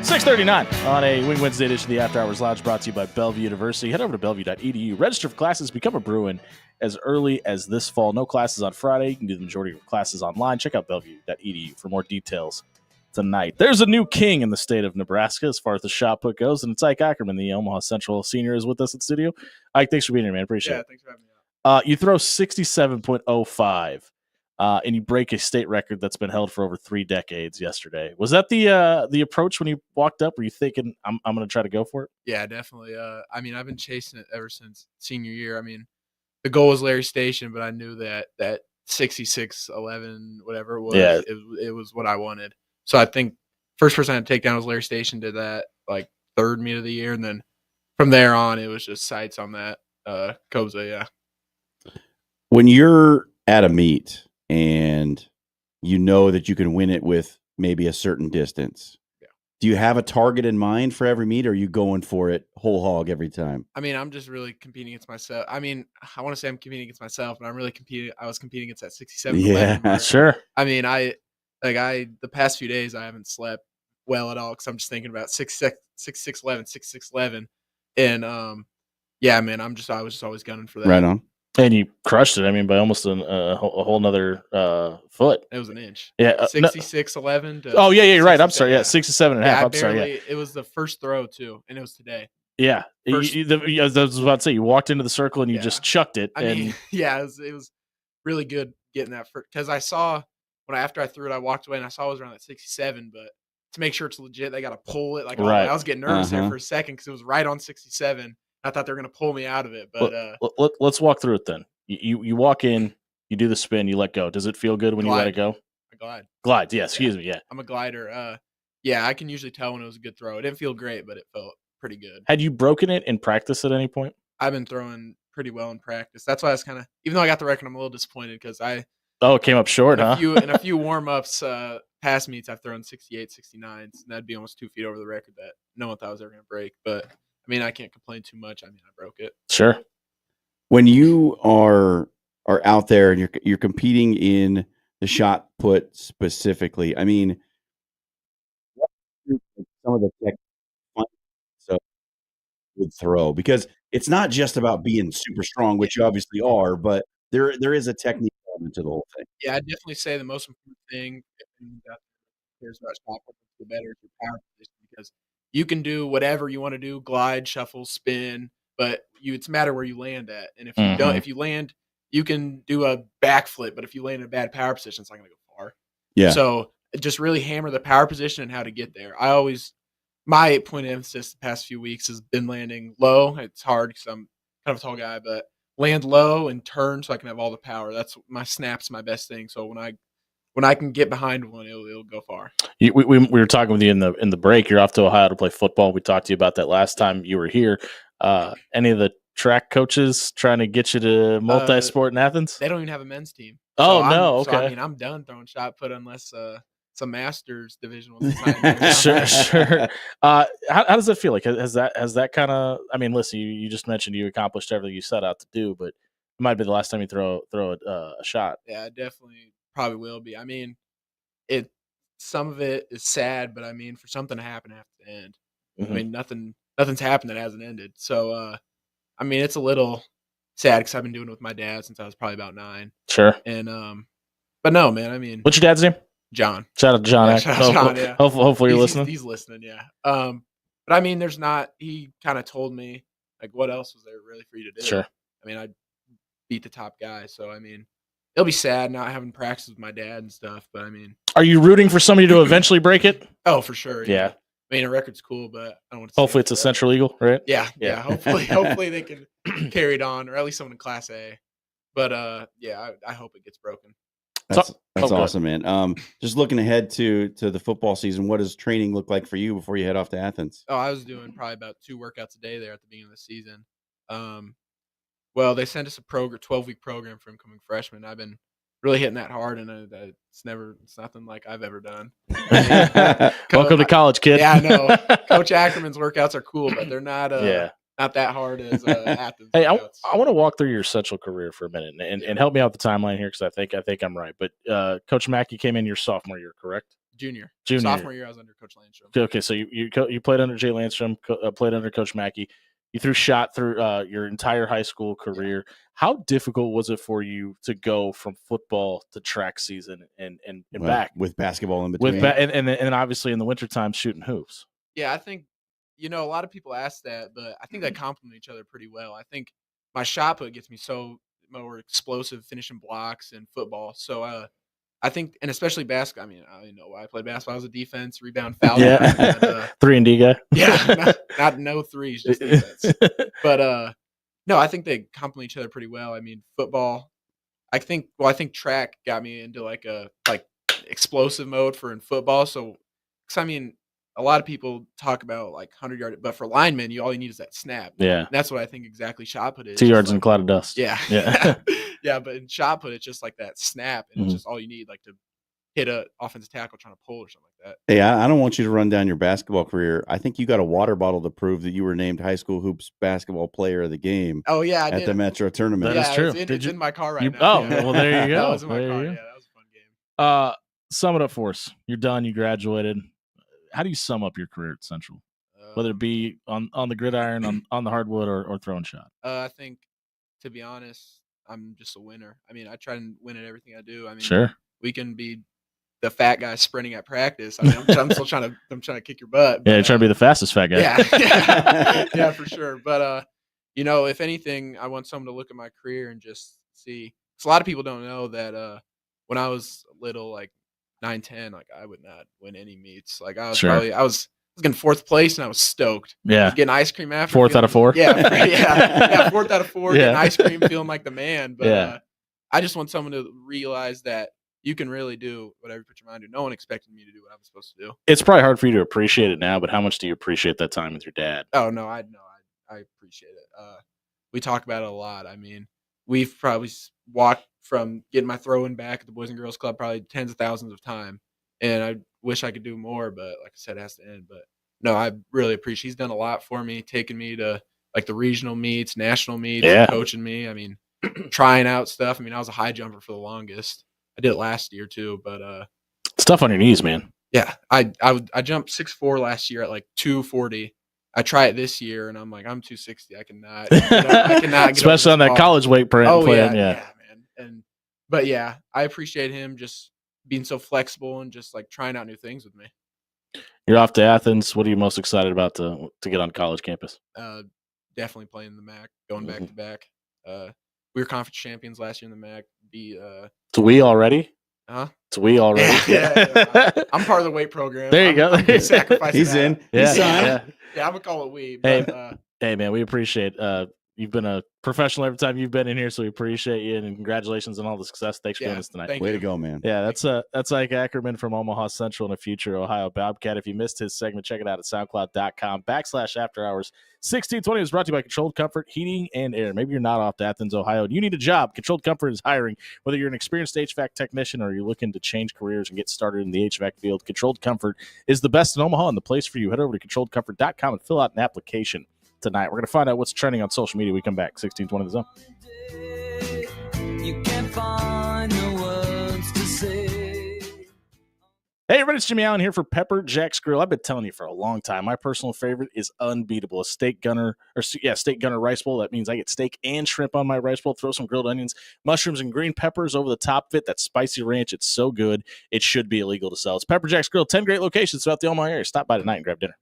Speaker 1: 6:39 on a Wing Wednesday edition of the After Hours Lounge, brought to you by Bellevue University. Head over to bellevue.edu. Register for classes. Become a Bruin as early as this fall. No classes on Friday. You can do the majority of your classes online. Check out bellevue.edu for more details tonight. There's a new king in the state of Nebraska as far as the shot put goes, and it's Ike Ackerman, the Omaha Central senior, is with us in studio. Ike, thanks for being here, man. Appreciate it.
Speaker 6: Thanks for having me out.
Speaker 1: You throw 67.05. And you break a state record that's been held for over 3 decades yesterday. Was that the approach when you walked up? Were you thinking, I'm going to try to go for it?
Speaker 6: Yeah, definitely. I mean, I've been chasing it ever since senior year. I mean, the goal was Larry Station, but I knew that 66-11, whatever it was, it was what I wanted. So I think first person I had to take down was Larry Station, did that like 3rd meet of the year. And then from there on, it was just sights on that Koza, yeah.
Speaker 2: When you're at a meet and you know that you can win it with maybe a certain distance, do you have a target in mind for every meet, or are you going for it whole hog every time?
Speaker 6: I mean, I'm just really competing against myself. I mean, I want to say I'm competing against myself, but I'm really competing. I was competing against that 67.
Speaker 2: Yeah,
Speaker 1: sure.
Speaker 6: I mean, the past few days I haven't slept well at all because I'm just thinking about 6611, and yeah, man, I was just always gunning for that.
Speaker 2: Right on.
Speaker 1: And you crushed it. I mean, by almost a whole nother foot.
Speaker 6: It was an inch.
Speaker 1: Yeah,
Speaker 6: 66-11.
Speaker 1: Oh yeah, you're right. I'm sorry. Yeah, 67 and a half.
Speaker 6: I
Speaker 1: I'm sorry. Yeah,
Speaker 6: It was the first throw too, and it was today.
Speaker 1: Yeah, I was about to say you walked into the circle and you
Speaker 6: Yeah.
Speaker 1: just chucked it.
Speaker 6: I mean, yeah, it was really good getting that because I saw after I threw it, I walked away and I saw it was around that 67, but to make sure it's legit, they got to pull it. Like,
Speaker 1: Right.
Speaker 6: I was getting nervous there
Speaker 2: Uh-huh.
Speaker 6: for a second because it was right on 67. I thought they were going to pull me out of it, but
Speaker 1: Let's walk through it then. You walk in, you do the spin, you let go. Does it feel good when you let it go?
Speaker 6: I glide.
Speaker 1: Glide. Yeah, excuse me. Yeah.
Speaker 6: I'm a glider. Yeah, I can usually tell when it was a good throw. It didn't feel great, but it felt pretty good.
Speaker 1: Had you broken it in practice at any point?
Speaker 6: I've been throwing pretty well in practice. That's why I was kind of, even though I got the record, I'm a little disappointed because it
Speaker 1: came up short, huh?
Speaker 6: in a few warm-ups, past meets, I've thrown 68, 69s, and that'd be almost 2 feet over the record that no one thought I was ever going to break. But, I mean, I can't complain too much. I mean, I broke it.
Speaker 1: Sure.
Speaker 2: When you are out there and you're competing in the shot put specifically, I mean, what are some of the techniques so would throw, because it's not just about being super strong, which you obviously are, but there is a technique element to the whole thing.
Speaker 6: Yeah, I'd definitely say the most important thing if anyone out there cares about shot put, the better is your power position, because you can do whatever you want to do, glide, shuffle, spin, but it's a matter where you land at. And if you don't, if you land, you can do a backflip, but if you land in a bad power position, it's not going to go far.
Speaker 2: Yeah.
Speaker 6: So just really hammer the power position and how to get there. My point of emphasis the past few weeks has been landing low. It's hard because I'm kind of a tall guy, but land low and turn so I can have all the power. That's my snap's my best thing. So when I can get behind one, it'll go far.
Speaker 1: We were talking with you in the break. You're off to Ohio to play football. We talked to you about that last time you were here. Any of the track coaches trying to get you to multi-sport in Athens?
Speaker 6: They don't even have a men's team.
Speaker 1: Oh, no. Okay.
Speaker 6: So, I mean, I'm done throwing shot put unless some Masters division wants to sign me.
Speaker 1: Sure. How does that feel? Like, has that kind of? I mean, listen, you just mentioned you accomplished everything you set out to do, but it might be the last time you throw a shot.
Speaker 6: Yeah, it definitely probably will be. I mean, some of it is sad, but I mean, for something to happen, it has to end.
Speaker 1: Mm-hmm.
Speaker 6: I mean, nothing's happened that hasn't ended. So, I mean, it's a little sad because I've been doing it with my dad since I was probably about 9.
Speaker 1: Sure.
Speaker 6: And but no, man. I mean,
Speaker 1: what's your dad's name?
Speaker 6: John.
Speaker 1: Shout out to John.
Speaker 6: Yeah, shout out John, yeah.
Speaker 1: Hopefully you're listening.
Speaker 6: He's listening, yeah. But I mean, he kind of told me, like, what else was there really for you to do?
Speaker 1: Sure.
Speaker 6: I mean, I beat the top guy, so I mean, it'll be sad not having practice with my dad and stuff. But I mean,
Speaker 1: are you rooting for somebody to eventually break it?
Speaker 6: Oh, for sure.
Speaker 1: Yeah.
Speaker 6: I mean, a record's cool, but I don't want to.
Speaker 1: Hopefully, it's a Central Eagle, right?
Speaker 6: Yeah.
Speaker 1: Yeah.
Speaker 6: Hopefully they can carry it on, or at least someone in Class A. But yeah, I hope it gets broken.
Speaker 2: That's
Speaker 1: good.
Speaker 2: awesome, man. Just looking ahead to the football season, what does training look like for you before you head off to Athens?
Speaker 6: Oh, I was doing probably about 2 workouts a day there at the beginning of the season. Well, they sent us a 12-week program for incoming freshmen. I've been really hitting that hard, and it's nothing like I've ever done.
Speaker 1: Welcome to college, kid.
Speaker 6: Yeah, I know. Coach Ackerman's workouts are cool, but they're not.
Speaker 1: Yeah.
Speaker 6: not that hard as Athens.
Speaker 1: Hey,
Speaker 6: but yeah,
Speaker 1: I want to walk through your Central career for a minute and help me out with the timeline here because I think I'm right. But Coach Mackey came in your sophomore year, correct?
Speaker 6: junior.
Speaker 1: Junior.
Speaker 6: Sophomore year, I was under Coach Landstrom.
Speaker 1: Okay, so you played under Jay Landstrom, played under Coach Mackey. You threw shot through your entire high school career. How difficult was it for you to go from football to track season and
Speaker 2: Well,
Speaker 1: back
Speaker 2: with basketball in between.
Speaker 1: and obviously in the wintertime shooting hoops?
Speaker 6: Yeah, I think a lot of people ask that, but I think they complement each other pretty well. I think my shot put gets me so more explosive, finishing blocks and football. So I think, and especially basketball. I mean, I didn't know why I played basketball. I was a defense, rebound, foul.
Speaker 1: Yeah,
Speaker 6: guy, and,
Speaker 1: 3-and-D guy.
Speaker 6: yeah, not no threes, just defense. But no, I think they complement each other pretty well. I mean, football. I think track got me into like explosive mode for in football. So, because I mean, a lot of people talk about like 100-yard, but for linemen, all you need is that snap.
Speaker 1: Yeah,
Speaker 6: And that's what I think exactly shot put is.
Speaker 1: 2
Speaker 6: just
Speaker 1: yards in a
Speaker 6: like,
Speaker 1: cloud of dust.
Speaker 6: yeah,
Speaker 1: Yeah.
Speaker 6: yeah. But in shot put, it's just like that snap, and
Speaker 1: Mhm.
Speaker 6: it's just all you need, like to hit a offensive tackle trying to pull or something like that.
Speaker 2: Hey, I don't want you to run down your basketball career. I think you got a water bottle to prove that you were named high school hoops basketball player of the game
Speaker 6: Oh yeah, I
Speaker 2: at
Speaker 6: did.
Speaker 2: the Metro tournament.
Speaker 1: That is
Speaker 6: yeah,
Speaker 1: true.
Speaker 6: It's in my car right
Speaker 1: You-
Speaker 6: now.
Speaker 1: oh,
Speaker 6: yeah.
Speaker 1: well, there you
Speaker 6: That
Speaker 1: go.
Speaker 6: was in my
Speaker 1: There
Speaker 6: car.
Speaker 1: you go.
Speaker 6: Yeah, that was a fun game.
Speaker 1: Sum it up for us. You're done. You graduated. How do you sum up your career at Central? Whether it be on the gridiron, on the hardwood, or throwing shot?
Speaker 6: I think, to be honest, I'm just a winner. I mean, I try and win at everything I do. I mean,
Speaker 1: Sure.
Speaker 6: we can be the fat guy sprinting at practice. I mean, I'm still trying to kick your butt.
Speaker 1: Yeah,
Speaker 6: but,
Speaker 1: you're trying to be the fastest fat guy.
Speaker 6: yeah, for sure. But if anything, I want someone to look at my career and just see. Because a lot of people don't know that when I was little, like 9, 10, like I would not win any meets. Like I was
Speaker 1: Sure.
Speaker 6: I was getting 4th place and I was stoked. I
Speaker 1: Yeah.
Speaker 6: was getting ice cream after.
Speaker 1: 4th out of 4?
Speaker 6: Yeah, 4th out of 4,
Speaker 1: Yeah.
Speaker 6: getting ice cream, feeling like the man. But
Speaker 1: Yeah.
Speaker 6: I just want someone to realize that you can really do whatever you put your mind to. No one expected me to do what I was supposed to do.
Speaker 1: It's probably hard for you to appreciate it now, but how much do you appreciate that time with your dad?
Speaker 6: Oh no, I appreciate it. We talk about it a lot. I mean, we've probably walked from getting my throw-in back at the Boys and Girls Club probably tens of thousands of times, and I wish I could do more, but like I said, it has to end. But no, I really appreciate. He's done a lot for me, taking me to like the regional meets, national meets,
Speaker 1: Yeah.
Speaker 6: coaching me. I mean, trying out stuff. I mean, I was a high jumper for the longest. I did it last year too, but
Speaker 1: It's tough on your knees, man.
Speaker 6: yeah, I jumped 6'4" last year at like 240. I try it this year, and I'm like, I'm 260. I cannot. I cannot. Get
Speaker 1: Especially on that college weight plan.
Speaker 6: Oh yeah,
Speaker 1: Yeah.
Speaker 6: man. But yeah, I appreciate him just being so flexible and just like trying out new things with me.
Speaker 1: You're off to Athens. What are you most excited about to get on college campus?
Speaker 6: Definitely playing the MAC, going back to back. We were conference champions last year in the MAC.
Speaker 1: It's we already.
Speaker 6: Huh?
Speaker 1: It's we already.
Speaker 6: Yeah. I'm part of the weight program.
Speaker 1: There you go.
Speaker 6: I'm sacrificing
Speaker 2: He's
Speaker 6: that.
Speaker 2: in.
Speaker 1: Yeah,
Speaker 2: He's signed.
Speaker 1: yeah.
Speaker 6: Yeah, I'm gonna call it we.
Speaker 1: Hey,
Speaker 6: But,
Speaker 1: Hey, man, we appreciate you've been a professional every time you've been in here, so we appreciate you and congratulations on all the success. Thanks for
Speaker 6: yeah,
Speaker 1: doing this tonight.
Speaker 6: thank
Speaker 2: Way
Speaker 6: you.
Speaker 2: to go, man.
Speaker 1: Yeah, that's Ike Ackerman from Omaha Central and a future Ohio Bobcat. If you missed his segment, check it out at soundcloud.com/after hours. 1620 is brought to you by Controlled Comfort Heating and Air. Maybe you're not off to Athens, Ohio, and you need a job. Controlled Comfort is hiring. Whether you're an experienced HVAC technician or you're looking to change careers and get started in the HVAC field, Controlled Comfort is the best in Omaha and the place for you. Head over to controlledcomfort.com and fill out an application tonight. We're going to find out what's trending on social media. We come back. 1620 The Zone.
Speaker 4: You can't find the words to say.
Speaker 1: Hey, everybody, it's Jimmy Allen here for Pepper Jack's Grill. I've been telling you for a long time. My personal favorite is Unbeatable, a steak gunner rice bowl. That means I get steak and shrimp on my rice bowl. Throw some grilled onions, mushrooms, and green peppers over the top of it. That spicy ranch, it's so good. It should be illegal to sell. It's Pepper Jack's Grill, 10 great locations throughout the Omaha area. Stop by tonight and grab dinner.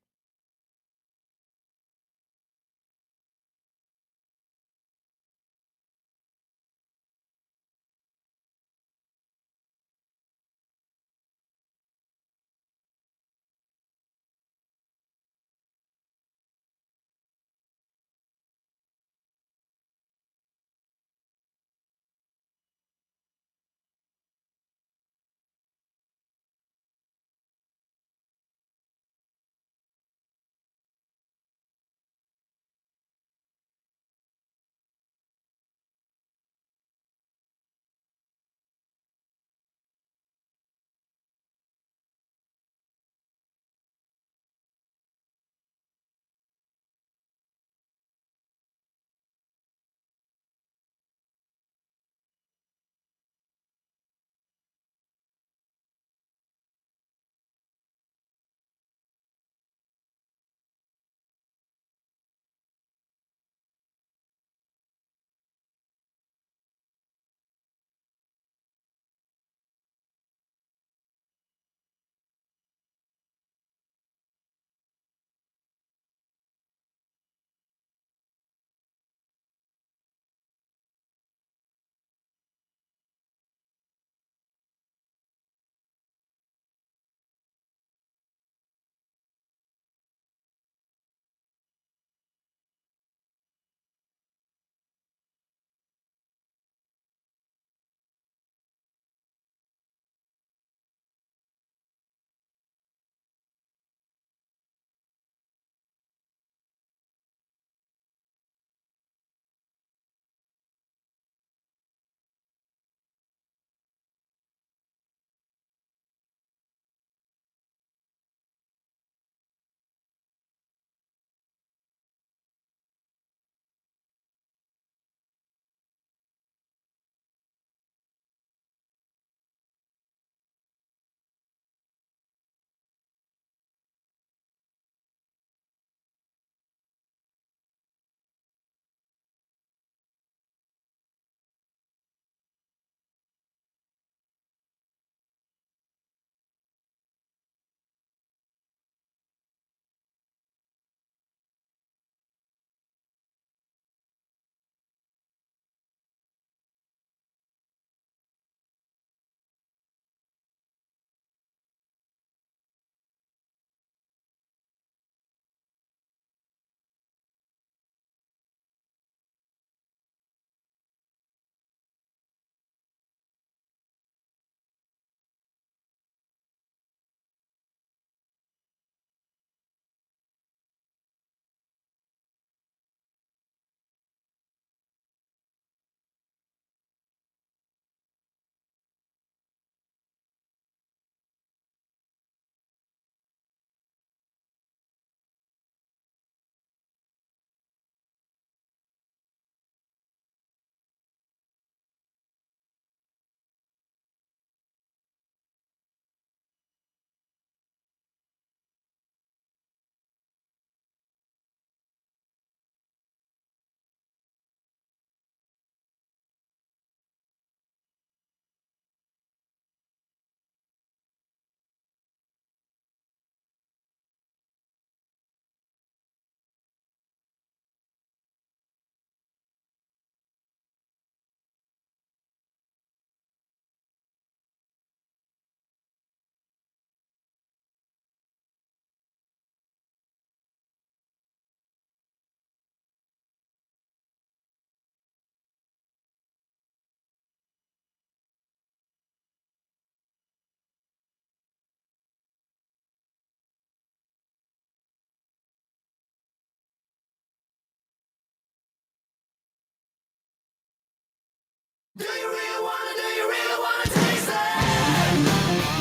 Speaker 4: really wanna, do you really wanna taste it?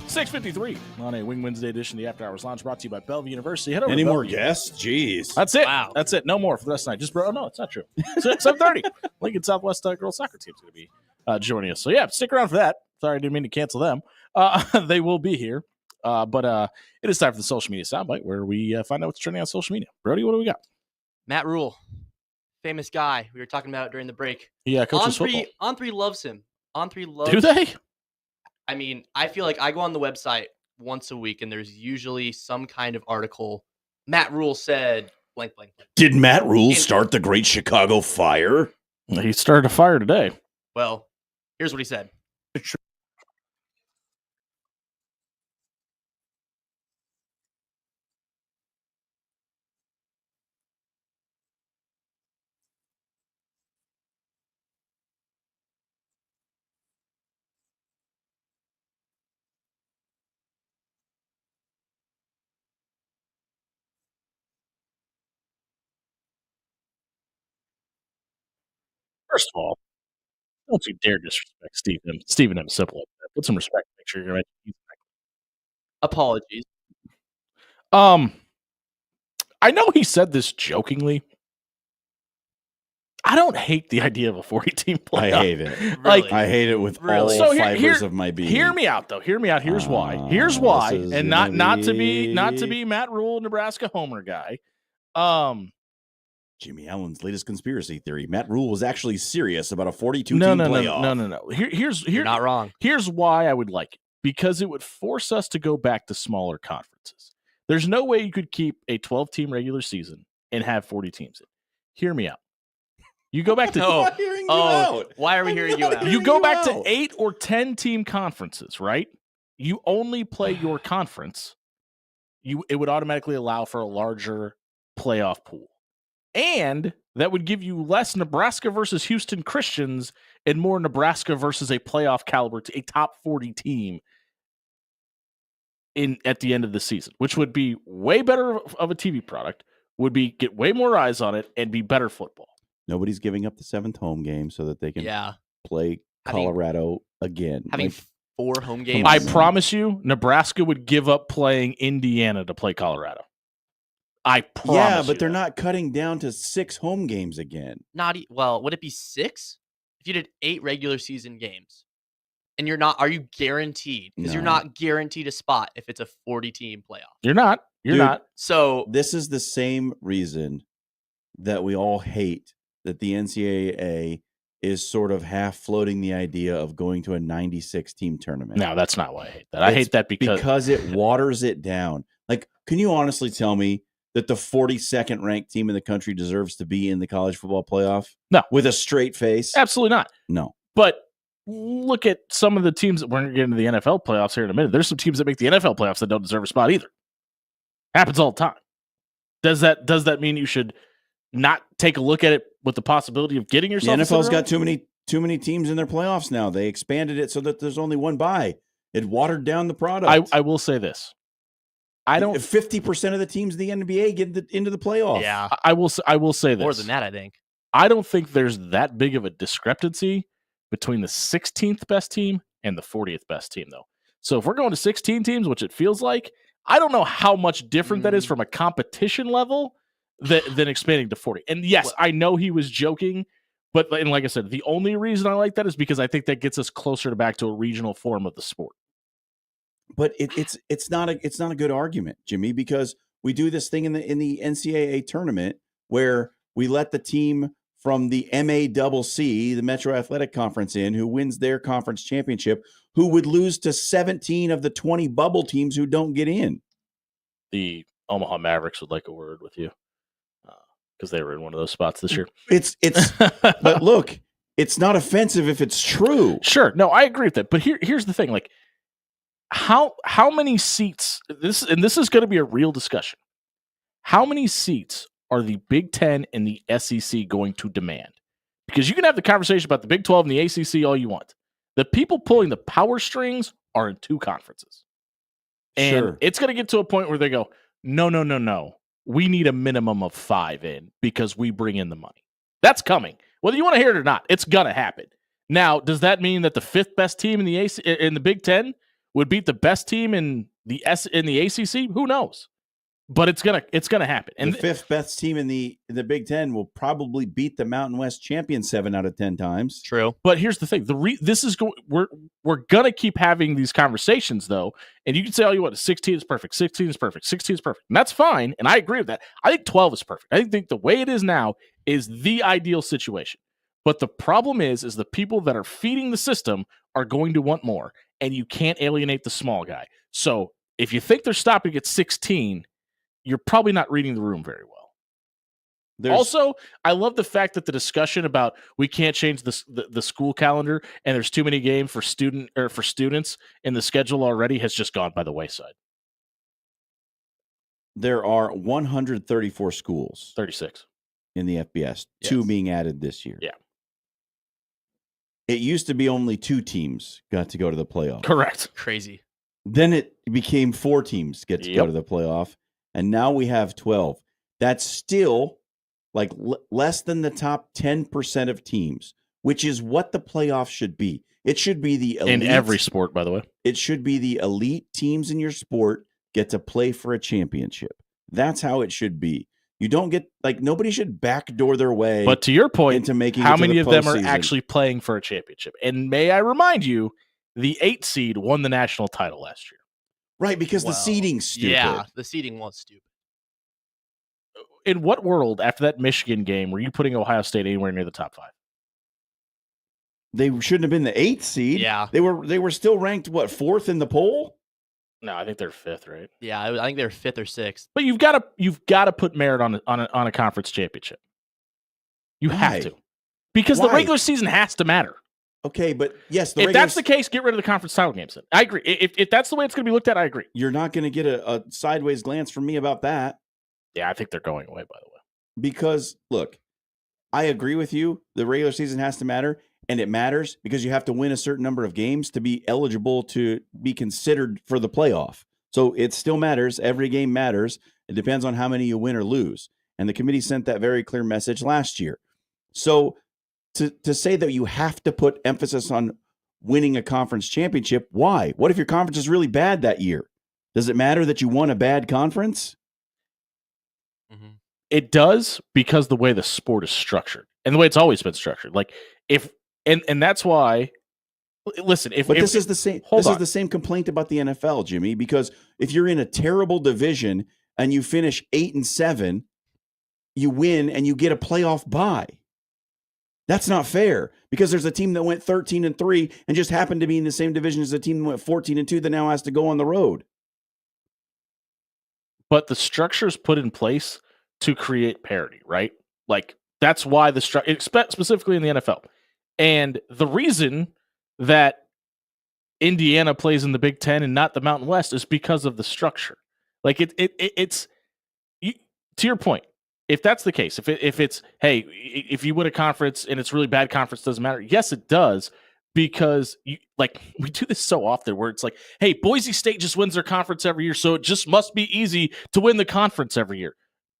Speaker 1: 6:53 on a Wing Wednesday edition of the After Hours Lounge, brought to you by Bellevue University. Head over
Speaker 2: Any
Speaker 1: to
Speaker 2: more
Speaker 1: Bellevue.
Speaker 2: guests? Jeez.
Speaker 1: That's it.
Speaker 7: Wow.
Speaker 1: That's it. No more for the rest of the night. Just bro. Oh, no, it's not true. So 7:30. Lincoln Southwest girls soccer team's going to be joining us. So yeah, stick around for that. Sorry, I didn't mean to cancel them. They will be here. But it is time for the social media soundbite, where we find out what's trending on social media. Brody, what do we got?
Speaker 7: Matt Rule, famous guy we were talking about during the break.
Speaker 1: Yeah, coaches football.
Speaker 7: On3 loves him. On3 loves.
Speaker 1: Do they?
Speaker 7: I mean, I feel like I go on the website once a week, and there's usually some kind of article. Matt Rule said blank, blank, blank.
Speaker 2: Did Matt Rule
Speaker 7: And-
Speaker 2: start the Great Chicago Fire?
Speaker 1: He started a fire today.
Speaker 7: Well, here's what he said.
Speaker 1: First of all, don't you dare disrespect Stephen M. Simple. Like that. Put some respect. Make sure you're right.
Speaker 7: Apologies.
Speaker 1: I know he said this jokingly. I don't hate the idea of a 40-team playoff.
Speaker 2: I hate it.
Speaker 1: Like,
Speaker 7: Really?
Speaker 2: I hate it with
Speaker 7: Really?
Speaker 2: all
Speaker 1: So here-
Speaker 2: fibers
Speaker 1: here-
Speaker 2: of my being.
Speaker 1: hear me out, though. Hear me out. Here's why. Here's
Speaker 2: Ah,
Speaker 1: why,
Speaker 2: this is
Speaker 1: and
Speaker 2: gonna
Speaker 1: not to be Matt Rule, Nebraska homer guy.
Speaker 2: Jimmy Allen's latest conspiracy theory. Matt Rule was actually serious about a 42-team
Speaker 1: No.
Speaker 2: playoff.
Speaker 7: You're not wrong.
Speaker 1: Here's why I would like it, because it would force us to go back to smaller conferences. There's no way you could keep a 12-team regular season and have 40 teams in. Hear me out. You go back to
Speaker 7: No.
Speaker 2: I'm not hearing you
Speaker 7: Oh,
Speaker 2: out.
Speaker 7: why are we
Speaker 2: I'm
Speaker 7: hearing
Speaker 2: not
Speaker 7: you out?
Speaker 2: hearing
Speaker 1: you go back to
Speaker 2: out.
Speaker 1: 8 or 10 team conferences, right? You only play your conference. It would automatically allow for a larger playoff pool. And that would give you less Nebraska versus Houston Christians and more Nebraska versus a playoff caliber, a top 40 team at the end of the season, which would be way better of a TV product, get way more eyes on it, and be better football.
Speaker 2: Nobody's giving up the 7th home game so that they can
Speaker 7: Yeah.
Speaker 2: play
Speaker 7: Having-
Speaker 2: Colorado again.
Speaker 7: Having
Speaker 2: Like,
Speaker 7: 4 home
Speaker 2: Come
Speaker 7: games.
Speaker 2: on,
Speaker 1: I
Speaker 2: man.
Speaker 1: promise you, Nebraska would give up playing Indiana to play Colorado. I promise.
Speaker 2: yeah, but
Speaker 1: you
Speaker 2: they're
Speaker 1: that.
Speaker 2: not cutting down to 6 home games again.
Speaker 7: Well, would it be 6? If you did 8 regular season games, and are you guaranteed? Because you're
Speaker 2: No.
Speaker 7: not guaranteed a spot if it's a 40-team playoff.
Speaker 1: You're not. You're
Speaker 2: Dude,
Speaker 1: not.
Speaker 7: So
Speaker 2: This is the same reason that we all hate that the NCAA is sort of half floating the idea of going to a 96-team tournament.
Speaker 1: No, that's not why I hate that. I
Speaker 2: It's
Speaker 1: hate that because
Speaker 2: it waters it down. Like, can you honestly tell me that the 42nd ranked team in the country deserves to be in the college football playoff?
Speaker 1: No.
Speaker 2: With a straight face?
Speaker 1: absolutely not.
Speaker 2: No.
Speaker 1: But look at some of the teams that we're going to get into the NFL playoffs here in a minute. There's some teams that make the NFL playoffs that don't deserve a spot either. Happens all the time. Does that mean you should not take a look at it with the possibility of getting
Speaker 2: The
Speaker 1: yourself?
Speaker 2: NFL's got too many teams in their playoffs now. They expanded it so that there's only one bye. It watered down the product.
Speaker 1: I will say this. I don't.
Speaker 2: 50% of the teams in the NBA get into the playoff.
Speaker 7: yeah,
Speaker 1: I will say this.
Speaker 7: more than that, I think.
Speaker 1: I don't think there's that big of a discrepancy between the 16th best team and the 40th best team, though. So if we're going to 16 teams, which it feels like, I don't know how much different that is from a competition level than expanding to 40. And yes,
Speaker 7: Well-
Speaker 1: I know he was joking, but and like I said, the only reason I like that is because I think that gets us closer to back to a regional form of the sport.
Speaker 2: But it's not a good argument, Jimmy, because we do this thing in the NCAA tournament where we let the team from the MACC, the Metro Athletic Conference, in who wins their conference championship, who would lose to 17 of the 20 bubble teams who don't get in.
Speaker 1: The Omaha Mavericks would like a word with you because they were in one of those spots this year.
Speaker 2: It's but look, it's not offensive if it's true.
Speaker 1: Sure. No, I agree with that. But here's the thing: like, how many seats? This is going to be a real discussion. How many seats are the Big Ten and the SEC going to demand? Because you can have the conversation about the Big 12 and the ACC all you want. The people pulling the power strings are in 2 conferences, and
Speaker 2: Sure.
Speaker 1: it's going to get to a point where they go, no. we need a minimum of 5 in because we bring in the money. That's coming. Whether you want to hear it or not, it's going to happen. Now, does that mean that the 5th best team in the Big Ten would beat the best team in the ACC? Who knows? But it's gonna happen. And
Speaker 2: the 5th best team in the Big Ten will probably beat the Mountain West champion 7 out of 10 times.
Speaker 7: True.
Speaker 1: But here's the thing: we're gonna keep having these conversations, though, and you can say all you want. 16 is perfect. 16 is perfect. 16 is perfect, and that's fine. And I agree with that. I think 12 is perfect. I think the way it is now is the ideal situation. But the problem is the people that are feeding the system are going to want more, and you can't alienate the small guy. So if you think they're stopping at 16, you're probably not reading the room very well. Also, I love the fact that the discussion about we can't change the school calendar and there's too many games for students in the schedule already has just gone by the wayside.
Speaker 2: There are 134 schools
Speaker 1: 36
Speaker 2: in the FBS, 2 being added this year.
Speaker 1: Yeah.
Speaker 2: It used to be only 2 teams got to go to the playoff.
Speaker 1: Correct.
Speaker 7: Crazy.
Speaker 2: Then it became 4 teams get to go to the playoff, and now we have 12. That's still like less than the top 10% of teams, which is what the playoff should be. It should be the elite.
Speaker 1: In every sport, by the way.
Speaker 2: It should be the elite teams in your sport get to play for a championship. That's how it should be. You don't get, like, nobody should backdoor their way.
Speaker 1: But to your point,
Speaker 2: into making
Speaker 1: how
Speaker 2: it to
Speaker 1: many
Speaker 2: the
Speaker 1: of them are
Speaker 2: postseason.
Speaker 1: actually playing for a championship? And may I remind you, the 8 seed won the national title last year.
Speaker 2: Right, because the
Speaker 7: Well,
Speaker 2: seeding's stupid.
Speaker 7: Yeah, the seeding was stupid.
Speaker 1: In what world, after that Michigan game, were you putting Ohio State anywhere near the top 5?
Speaker 2: They shouldn't have been the 8th seed.
Speaker 7: Yeah.
Speaker 2: They were still ranked, what, 4th in the poll?
Speaker 1: No, I think they're 5th, right?
Speaker 7: Yeah, I think they were 5th or 6th.
Speaker 1: But you've got to put merit on a conference championship. You
Speaker 2: Why?
Speaker 1: have to, because the
Speaker 2: Why?
Speaker 1: regular season has to matter.
Speaker 2: Okay, but yes,
Speaker 1: If that's the case, get rid of the conference title games. Then I agree. If that's the way it's going to be looked at, I agree.
Speaker 2: you're not going to get a sideways glance from me about that.
Speaker 1: Yeah, I think they're going away. By the way,
Speaker 2: Because, look, I agree with you. The regular season has to matter, and it matters because you have to win a certain number of games to be eligible to be considered for the playoff. So it still matters. Every game matters. It depends on how many you win or lose. And the committee sent that very clear message last year. So to say that you have to put emphasis on winning a conference championship, why? What if your conference is really bad that year? Does it matter that you won a bad conference?
Speaker 1: it does because the way the sport is structured and the way it's always been structured. Like and that's why. Listen,
Speaker 2: this is the same. This is the same complaint about the NFL, Jimmy. Because if you're in a terrible division and you finish 8-7, you win and you get a playoff bye. That's not fair because there's a team that went 13-3 and just happened to be in the same division as a team that went 14-2 that now has to go on the road.
Speaker 1: But the structure is put in place to create parity, right? Like that's why the structure, specifically in the NFL, and the reason that Indiana plays in the Big Ten and not the Mountain West is because of the structure. Like it's to your point. If that's the case, if it's hey, if you win a conference and it's really bad conference, doesn't matter. Yes, it does because we do this so often where it's like, hey, Boise State just wins their conference every year, so it just must be easy to win the conference every year.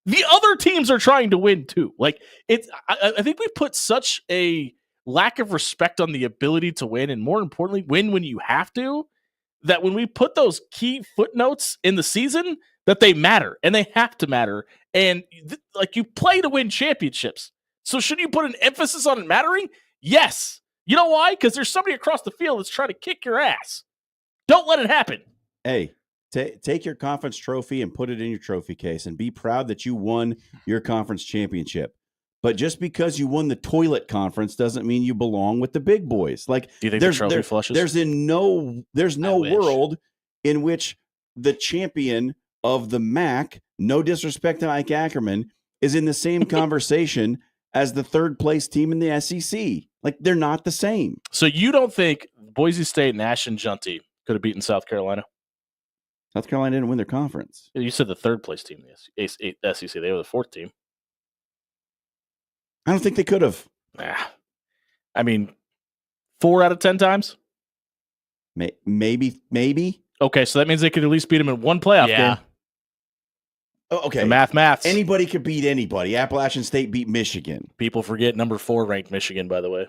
Speaker 1: The other teams are trying to win too. Like it's, I think we put such a lack of respect on the ability to win, and more importantly, win when you have to. That when we put those key footnotes in the season, that they matter and they have to matter. And you play to win championships. So should you put an emphasis on it mattering? Yes. You know why? Because there's somebody across the field that's trying to kick your ass. Don't let it happen.
Speaker 2: Hey, take your conference trophy and put it in your trophy case and be proud that you won your conference championship. But just because you won the toilet conference doesn't mean you belong with the big boys. Like,
Speaker 1: do you think the trophy flushes?
Speaker 2: There's no world in which the champion of the MAC, no disrespect to Mike Ackerman, is in the same conversation as the third place team in the SEC. Like, they're not the same.
Speaker 1: So you don't think Boise State, Nash, and Junty could have beaten South Carolina?
Speaker 2: South Carolina didn't win their conference.
Speaker 1: You said the third place team in the SEC. They were the fourth team.
Speaker 2: I don't think they could have.
Speaker 1: I mean, 4 out of 10 times?
Speaker 2: Maybe.
Speaker 1: Okay, so that means they could at least beat them in one playoff game.
Speaker 2: Okay.
Speaker 1: The maths.
Speaker 2: Anybody could beat anybody. Appalachian State beat Michigan.
Speaker 1: People forget number 4 ranked Michigan, by the way,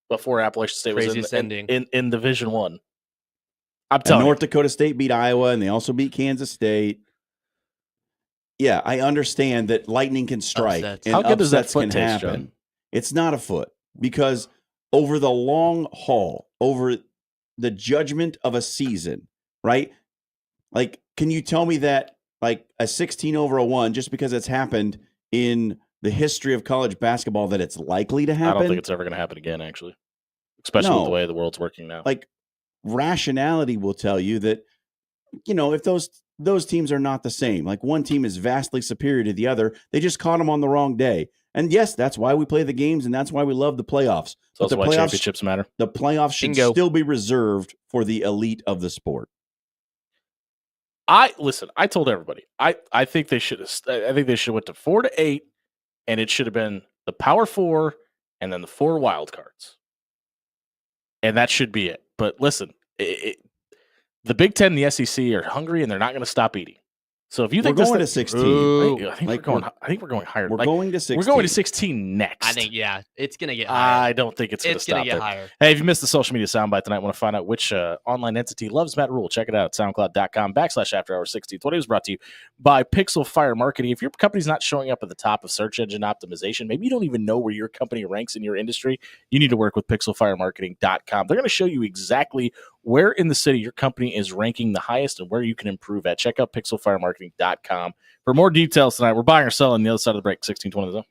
Speaker 1: before Appalachian State was
Speaker 7: Craziest ending.
Speaker 1: in Division 1. I'm
Speaker 2: And
Speaker 1: telling
Speaker 2: North
Speaker 1: you.
Speaker 2: Dakota State beat Iowa, and they also beat Kansas State. Yeah, I understand that lightning can strike
Speaker 7: Upsets.
Speaker 2: and
Speaker 1: How good does that
Speaker 2: upsets
Speaker 1: foot
Speaker 2: can
Speaker 1: taste, John?
Speaker 2: happen. It's not a foot because over the long haul, over the judgment of a season, right? Like, can you tell me that like a 16 over a 1, just because it's happened in the history of college basketball, that it's likely to happen?
Speaker 1: I don't think it's ever going to happen again, actually, especially with the
Speaker 2: No.
Speaker 1: way the world's working now.
Speaker 2: Like, rationality will tell you that, if those teams are not the same, like one team is vastly superior to the other, they just caught them on the wrong day. And yes, that's why we play the games, and that's why we love the playoffs.
Speaker 1: So
Speaker 2: But
Speaker 1: that's
Speaker 2: the
Speaker 1: why
Speaker 2: playoffs,
Speaker 1: championships matter.
Speaker 2: the playoffs should
Speaker 7: Bingo.
Speaker 2: still be reserved for the elite of the sport.
Speaker 1: I told everybody. I think they should have went to 4 to 8, and it should have been the Power 4 and then the 4 wild cards. And that should be it. But listen, the Big Ten and the SEC are hungry, and they're not going to stop eating. So if you
Speaker 2: We're
Speaker 1: think
Speaker 2: going to
Speaker 1: this
Speaker 2: 16.
Speaker 1: Ooh, I think
Speaker 2: Like,
Speaker 1: we're going higher.
Speaker 2: We're
Speaker 1: Like,
Speaker 2: going to 16.
Speaker 1: we're going to 16 next.
Speaker 7: I think it's gonna get higher.
Speaker 1: I don't think it's going to
Speaker 7: It's gonna
Speaker 1: stop
Speaker 7: get
Speaker 1: there.
Speaker 7: higher.
Speaker 1: Hey, if you missed the social media soundbite tonight, want to find out which online entity loves Matt Rule, check it out at soundcloud.com/afterhours1620. It was brought to you by Pixel Fire Marketing. If your company's not showing up at the top of search engine optimization, maybe you don't even know where your company ranks in your industry, you need to work with pixelfiremarketing.com. They're going to show you exactly where in the city your company is ranking the highest and where you can improve at. Check out pixelfiremarketing.com. For more details tonight, we're buying or selling the other side of the break, 1620 zone.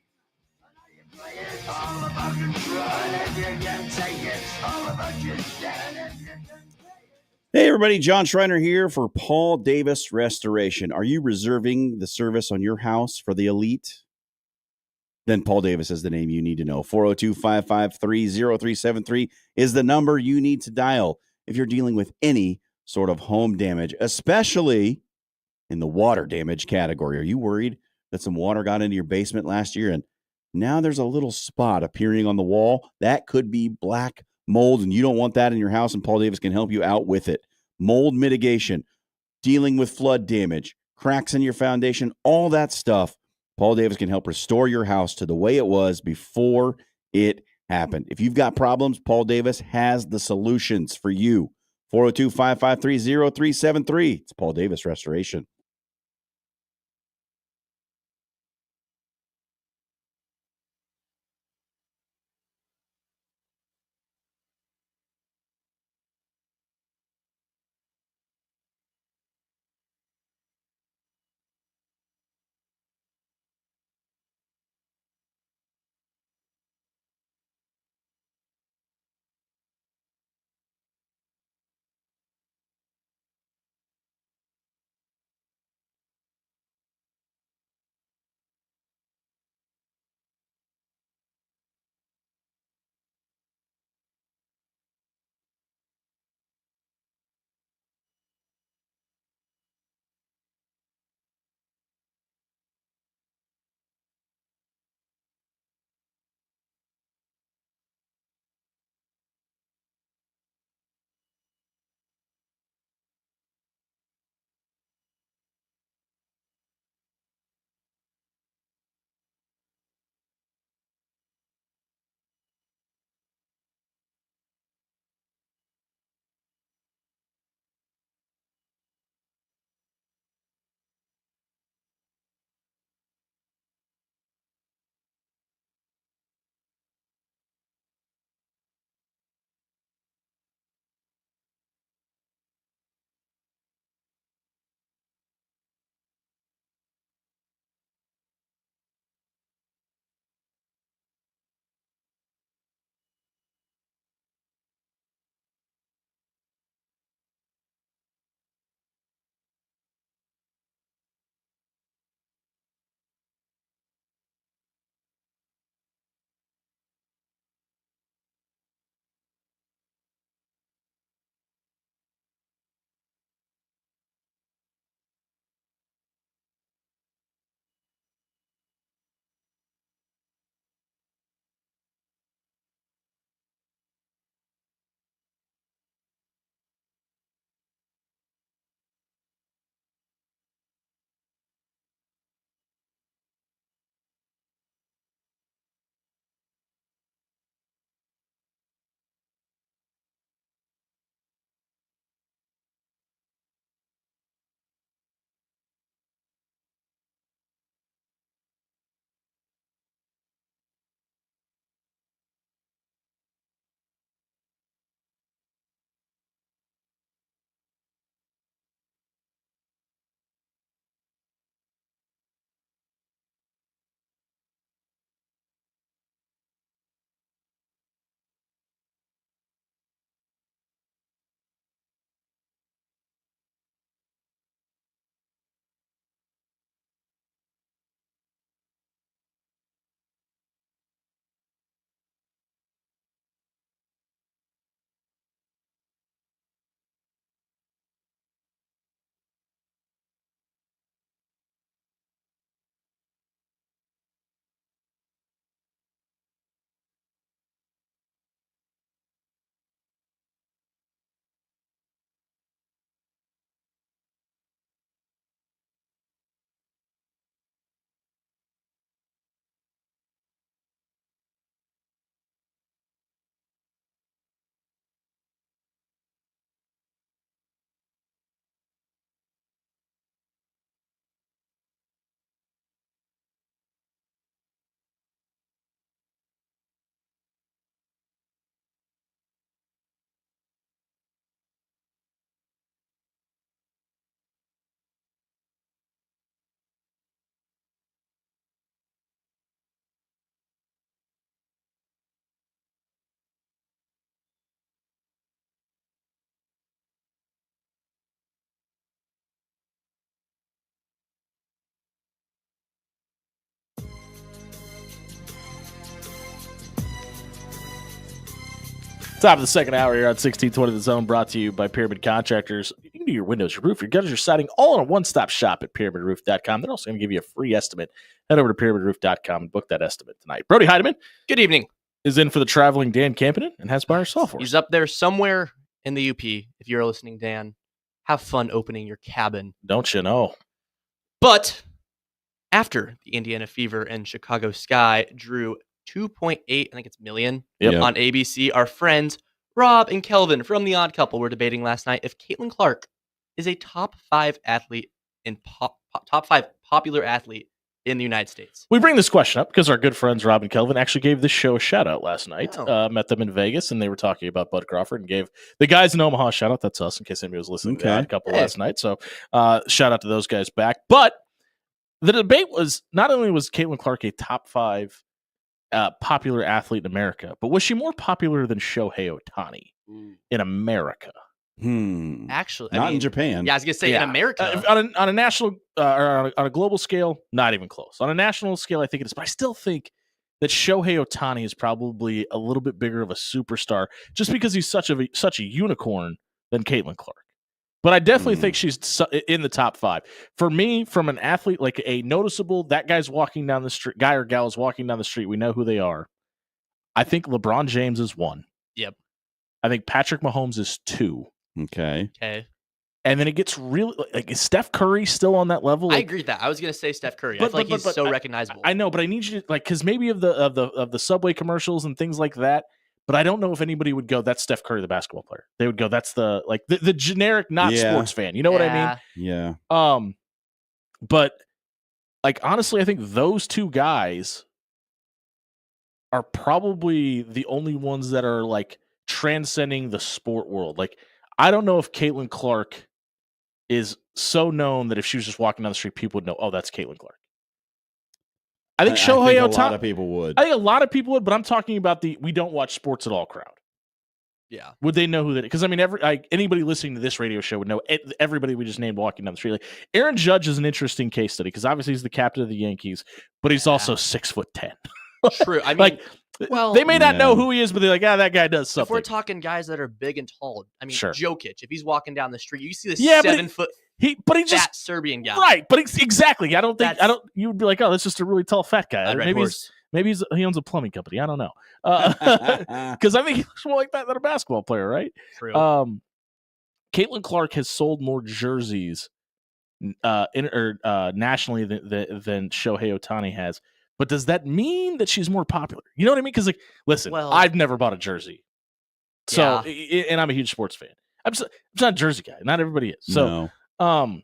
Speaker 2: Hey, everybody. John Schreiner here for Paul Davis Restoration. Are you reserving the service on your house for the elite? Then Paul Davis is the name you need to know. 402-553-0373 is the number you need to dial if you're dealing with any sort of home damage, especially in the water damage category. Are you worried that some water got into your basement last year and now there's a little spot appearing on the wall? That could be black mold, and you don't want that in your house, and Paul Davis can help you out with it. Mold mitigation, dealing with flood damage, cracks in your foundation, all that stuff. Paul Davis can help restore your house to the way it was before it happened. If you've got problems, Paul Davis has the solutions for you. 402-553-0373. It's Paul Davis Restoration.
Speaker 1: Top of the second hour here on 1620 The Zone, brought to you by Pyramid Contractors. You can do your windows, your roof, your gutters, your siding, all in a one-stop shop at pyramidroof.com. They're also going to give you a free estimate. Head over to pyramidroof.com and book that estimate tonight. Brody Heidemann
Speaker 7: Good evening.
Speaker 1: is in for the traveling Dan Campinen and has by herself for us.
Speaker 7: He's up there somewhere in the UP. If you're listening, Dan, have fun opening your cabin.
Speaker 1: Don't you know?
Speaker 7: But after the Indiana Fever and Chicago Sky drew 2.8, I think it's million
Speaker 1: Yep.
Speaker 7: on ABC, our friends Rob and Kelvin from The Odd Couple were debating last night if Caitlin Clark is a top 5 athlete in top 5 popular athlete in the United States.
Speaker 1: We bring this question up because our good friends Rob and Kelvin actually gave this show a shout out last night.
Speaker 7: Oh.
Speaker 1: Met them in Vegas and they were talking about Bud Crawford and gave the guys in Omaha a shout out. That's us, in case anybody was listening to
Speaker 2: Okay.
Speaker 1: that a couple
Speaker 7: Hey.
Speaker 1: last night. So shout out to those guys back. But the debate was not only was Caitlin Clark a top 5 popular athlete in America, but was she more popular than Shohei Ohtani in America?
Speaker 7: Actually, I
Speaker 2: Not
Speaker 7: mean,
Speaker 2: in Japan.
Speaker 7: Yeah, I was gonna say
Speaker 1: Yeah.
Speaker 7: in America.
Speaker 1: On a national or on a global scale, not even close. On a national scale, I think it is, but I still think that Shohei Ohtani is probably a little bit bigger of a superstar just because he's such a unicorn than Caitlin Clark. But I definitely think she's in the top 5. For me, from an athlete, like a noticeable, that guy's walking down the street, guy or gal is walking down the street, we know who they are. I think LeBron James is 1.
Speaker 7: Yep.
Speaker 1: I think Patrick Mahomes is 2.
Speaker 2: Okay.
Speaker 7: Okay,
Speaker 1: And then it gets really like, is Steph Curry still on that level?
Speaker 7: I
Speaker 1: Like,
Speaker 7: agree with that. I was gonna say Steph Curry. I
Speaker 1: But-
Speaker 7: feel like
Speaker 1: but-
Speaker 7: he's
Speaker 1: but
Speaker 7: so recognizable.
Speaker 1: I know, but I need you to, like, because maybe of the subway commercials and things like that. But I don't know if anybody would go, that's Steph Curry, the basketball player. They would go, that's the generic not
Speaker 2: Yeah.
Speaker 1: sports fan. You know what I mean?
Speaker 2: Yeah.
Speaker 1: But like honestly, I think those two guys are probably the only ones that are like transcending the sport world. Like, I don't know if Caitlin Clark is so known that if she was just walking down the street, people would know, oh, that's Caitlin Clark. I think Shohei
Speaker 2: a lot
Speaker 1: Ohtani.
Speaker 2: of people would.
Speaker 1: I think a lot of people would, but I'm talking about the we don't watch sports at all crowd.
Speaker 7: Yeah.
Speaker 1: Would they know who that? Because I mean, anybody listening to this radio show would know everybody we just named walking down the street. Like Aaron Judge is an interesting case study because obviously he's the captain of the Yankees, but he's also 6'10".
Speaker 7: True. I mean,
Speaker 1: Like,
Speaker 7: well,
Speaker 1: they may not know
Speaker 2: Yeah.
Speaker 1: who he is, but they're like, that guy does
Speaker 7: if we're
Speaker 1: something.
Speaker 7: talking guys that are big and tall, I mean,
Speaker 1: Sure.
Speaker 7: Jokic, if he's walking down the street, you see this
Speaker 1: Yeah, but
Speaker 7: 7-foot
Speaker 1: He just
Speaker 7: fat Serbian guy.
Speaker 1: right, but exactly. I don't think
Speaker 7: That's-
Speaker 1: you would be like, oh, that's just a really tall fat guy.
Speaker 7: I'd ride
Speaker 1: Maybe
Speaker 7: horse.
Speaker 1: he owns a plumbing company. I don't know. Because I think he looks more like that than a basketball player, right?
Speaker 7: True.
Speaker 1: Caitlin Clark has sold more jerseys nationally than Shohei Ohtani has. But does that mean that she's more popular? You know what I mean? Because, like, listen,
Speaker 7: Well-
Speaker 1: I've never bought a jersey. So, and I'm a huge sports fan. I'm just not a jersey guy. Not everybody is. So,
Speaker 2: No.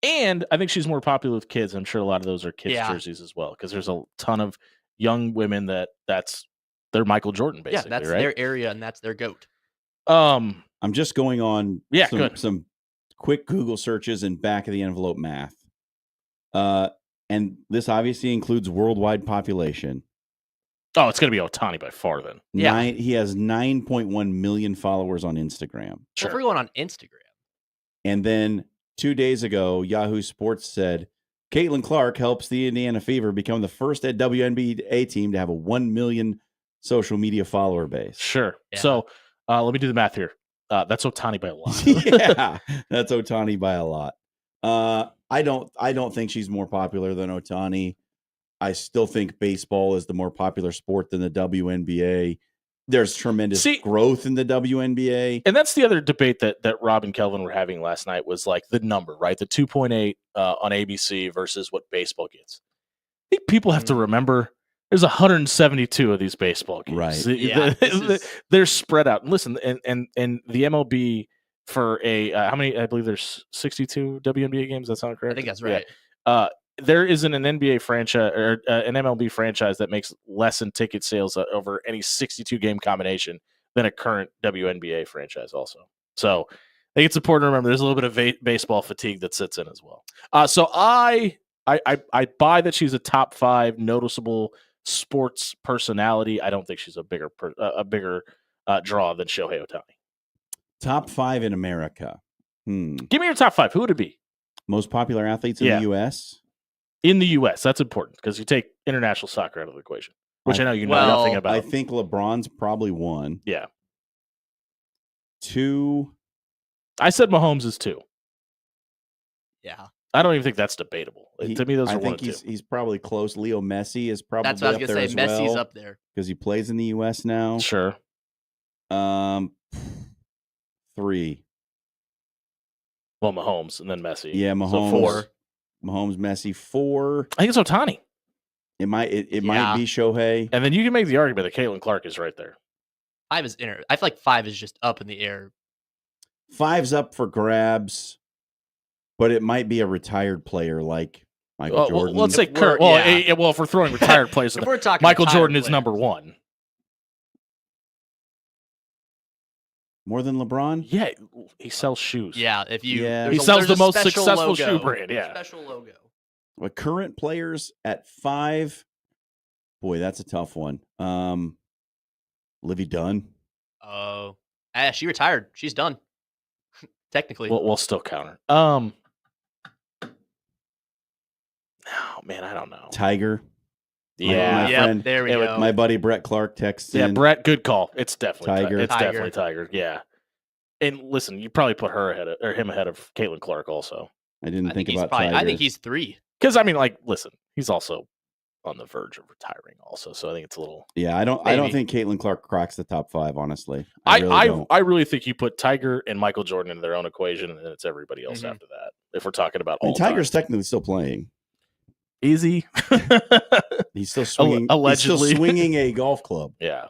Speaker 1: and I think she's more popular with kids. I'm sure a lot of those are kids'
Speaker 7: Yeah.
Speaker 1: jerseys as well. Because there's a ton of young women they're Michael Jordan, basically,
Speaker 7: yeah, that's
Speaker 1: right?
Speaker 7: their area and that's their goat.
Speaker 1: Um,
Speaker 2: I'm just going on
Speaker 1: Yeah, good.
Speaker 2: some quick Google searches and back of the envelope math. And this obviously includes worldwide population.
Speaker 1: oh, it's going to be Ohtani by far then.
Speaker 7: Yeah.
Speaker 2: He has 9.1 million followers on Instagram.
Speaker 7: So
Speaker 1: Sure.
Speaker 7: if we're going on Instagram,
Speaker 2: And then 2 days ago, Yahoo Sports said Caitlin Clark helps the Indiana Fever become the first WNBA team to have a 1 million social media follower base.
Speaker 1: Sure.
Speaker 7: Yeah.
Speaker 1: So let me do the math here. That's Ohtani by a lot.
Speaker 2: Yeah, that's Ohtani by a lot. I don't think she's more popular than Ohtani. I still think baseball is the more popular sport than the WNBA. There's tremendous
Speaker 1: See-
Speaker 2: growth in the WNBA.
Speaker 1: And that's the other debate that Rob and Kelvin were having last night was like the number, right? The 2.8 on ABC versus what baseball gets. I think people have to remember there's 172 of these baseball games.
Speaker 2: Right.
Speaker 7: Yeah, this is-
Speaker 1: They're spread out. And listen, and the MLB for how many? I believe there's 62 WNBA games. That sound correct?
Speaker 7: I think that's
Speaker 1: Yeah.
Speaker 7: right.
Speaker 1: There isn't an NBA franchise or an MLB franchise that makes less in ticket sales over any 62 game combination than a current WNBA franchise. Also, so I think it's important to remember there's a little bit of baseball fatigue that sits in as well. So I buy that she's a top 5 noticeable sports personality. I don't think she's a bigger draw than Shohei Ohtani.
Speaker 2: Top 5 in America.
Speaker 1: Give me your top 5. Who would it be
Speaker 2: Most popular athletes in
Speaker 1: Yeah.
Speaker 2: the U.S.
Speaker 1: in the U.S.? That's important because you take international soccer out of the equation, which I know you know
Speaker 7: Well,
Speaker 1: nothing about.
Speaker 2: I think LeBron's probably one.
Speaker 1: Yeah.
Speaker 2: 2.
Speaker 1: I said Mahomes is 2.
Speaker 7: Yeah.
Speaker 1: I don't even think that's debatable. To me, those
Speaker 2: I
Speaker 1: are 1
Speaker 2: think
Speaker 1: and 2.
Speaker 2: he's probably close. Leo Messi is probably
Speaker 7: That's what I was
Speaker 2: up
Speaker 7: gonna
Speaker 2: there
Speaker 7: say.
Speaker 2: as
Speaker 7: Messi's
Speaker 2: well
Speaker 7: up there.
Speaker 2: because he plays in the U.S. now.
Speaker 1: Sure.
Speaker 2: 3.
Speaker 1: Well, Mahomes and then Messi.
Speaker 2: Yeah,
Speaker 1: So
Speaker 2: Mahomes.
Speaker 1: 4.
Speaker 2: Mahomes, Messi. 4.
Speaker 1: I think it's Otani.
Speaker 2: It might
Speaker 7: Yeah.
Speaker 2: be Shohei.
Speaker 1: And then you can make the argument that Caitlin Clark is right there.
Speaker 7: 5 is inner. I feel like 5 is just up in the air.
Speaker 2: 5's up for grabs, but it might be a retired player like Michael
Speaker 1: Well,
Speaker 2: Jordan.
Speaker 1: let's say
Speaker 7: If we're-
Speaker 1: current. Well,
Speaker 7: yeah.
Speaker 1: well, if we're throwing retired players,
Speaker 7: If we're talking
Speaker 1: Michael
Speaker 7: retired
Speaker 1: Jordan is
Speaker 7: players.
Speaker 1: number 1.
Speaker 2: More than LeBron?
Speaker 1: Yeah, he sells shoes.
Speaker 7: Yeah, if you
Speaker 2: Yeah.
Speaker 7: there's
Speaker 1: He
Speaker 7: a-
Speaker 1: sells
Speaker 7: there's
Speaker 1: the
Speaker 7: a
Speaker 1: most
Speaker 7: special
Speaker 1: successful shoe
Speaker 7: logo.
Speaker 1: brand, yeah.
Speaker 7: Special logo.
Speaker 2: Well, current players at 5. Boy, that's a tough one. Livy Dunn.
Speaker 7: Oh, she retired. She's done. Technically.
Speaker 1: We'll still counter. Oh man, I don't know.
Speaker 2: Tiger.
Speaker 1: Yeah,
Speaker 2: my
Speaker 7: yep,
Speaker 2: friend-
Speaker 7: there we
Speaker 1: it would-
Speaker 7: go.
Speaker 2: My buddy Brett Clark texts
Speaker 1: yeah,
Speaker 2: in.
Speaker 1: Brett. Good call. It's definitely
Speaker 2: Tiger.
Speaker 1: It's
Speaker 7: Tiger.
Speaker 1: definitely Tiger. Yeah. And listen, you probably put her ahead of, or him ahead of Caitlin Clark also.
Speaker 2: I didn't
Speaker 7: I
Speaker 2: think
Speaker 7: think he's
Speaker 2: about
Speaker 7: probably.
Speaker 2: Tiger.
Speaker 7: I think he's 3.
Speaker 1: Because I mean, like, listen, he's also on the verge of retiring also. So I think it's a little.
Speaker 2: Yeah, I don't
Speaker 7: Maybe.
Speaker 2: think Caitlin Clark cracks the top 5, honestly. I really don't.
Speaker 1: I really think you put Tiger and Michael Jordan into their own equation, and then it's everybody else
Speaker 7: Mhm.
Speaker 1: after that. If we're talking about
Speaker 2: I mean,
Speaker 1: all
Speaker 2: Tiger's technically still playing.
Speaker 1: easy.
Speaker 2: He's still swinging.
Speaker 1: Allegedly.
Speaker 2: He's still swinging a golf club.
Speaker 1: Yeah.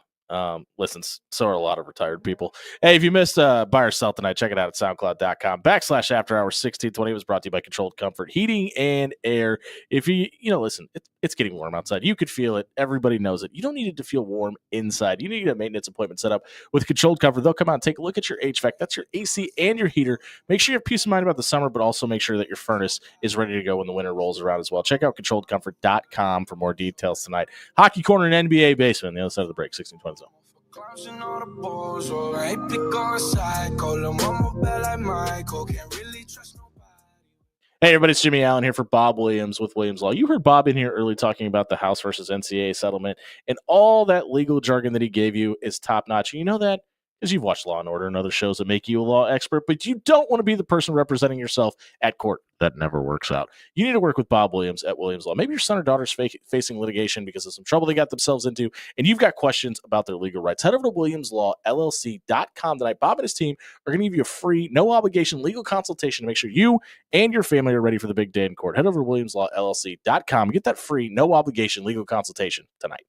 Speaker 1: Listen, so are a lot of retired people. Hey, if you missed Buy or Sell tonight, check it out at soundcloud.com/afterhours1620. It was brought to you by Controlled Comfort Heating and Air. If listen, it's getting warm outside. You could feel it. Everybody knows it. You don't need it to feel warm inside. You need a maintenance appointment set up with Controlled Comfort. They'll come out and take a look at your HVAC. That's your AC and your heater. Make sure you have peace of mind about the summer, but also make sure that your furnace is ready to go when the winter rolls around as well. Check out controlledcomfort.com for more details tonight. Hockey Corner and NBA Basement, the other side of the break, 1620 zone.
Speaker 4: Clowns and all the balls, or I pick on side. Call them mama bell like Michael. Can't really trust nobody.
Speaker 1: Hey, everybody, it's Jimmy Allen here for Bob Williams with Williams Law. You heard Bob in here early talking about the House versus NCAA settlement, and all that legal jargon that he gave you is top notch. You know that because you've watched Law and Order and other shows that make you a law expert, but you don't want to be the person representing yourself at court. That never works out. You need to work with Bob Williams at Williams Law. Maybe your son or daughter's facing litigation because of some trouble they got themselves into, and you've got questions about their legal rights. Head over to WilliamsLawLLC.com tonight. Bob and his team are going to give you a free, no obligation legal consultation to make sure you and your family are ready for the big day in court. Head over to WilliamsLawLLC.com and get that free, no obligation legal consultation tonight.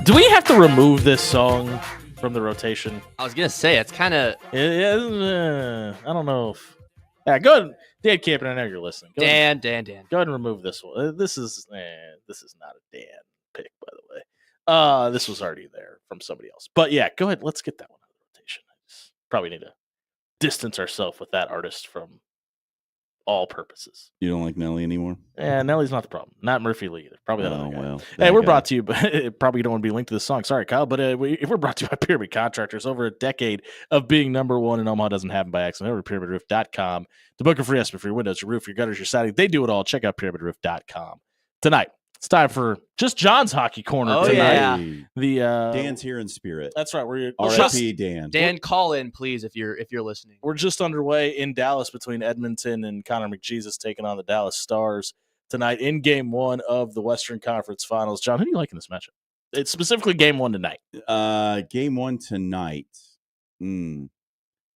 Speaker 1: Do we have to remove this song from the rotation?
Speaker 7: I was gonna say it's kind of
Speaker 1: I don't know if. Yeah, go ahead, Dan Campen. I know you're listening. Go ahead,
Speaker 7: Dan.
Speaker 1: go ahead and remove this one. This is not a Dan pick, by the way. This was already there from somebody else. But yeah, go ahead. Let's get that one out of the rotation. Probably need to distance ourselves with that artist from all purposes.
Speaker 2: You don't like Nelly anymore?
Speaker 1: Yeah, Nelly's not the problem. Not Murphy Lee either. Probably that other guy.
Speaker 2: well.
Speaker 1: Hey,
Speaker 2: that
Speaker 1: we're
Speaker 2: guy.
Speaker 1: brought to you, but probably don't want to be linked to the song. Sorry, Kyle, but if we're brought to you by Pyramid Contractors, over a decade of being number one in Omaha doesn't happen by accident. Over to pyramidroof.com to book a free estimate for your windows, your roof, your gutters, your siding. They do it all. Check out pyramidroof.com. Tonight, it's time for just John's Hockey Corner
Speaker 7: Oh,
Speaker 1: tonight.
Speaker 7: yeah.
Speaker 2: Hey,
Speaker 1: The
Speaker 2: Dan's here in spirit.
Speaker 1: That's right. We're
Speaker 2: R.I.P. Dan.
Speaker 7: Dan, call in please if you're listening.
Speaker 1: We're just underway in Dallas between Edmonton and Connor McJesus taking on the Dallas Stars tonight in Game 1 of the Western Conference Finals. John, who do you like in this matchup? It's specifically Game 1 tonight.
Speaker 2: Game 1 tonight.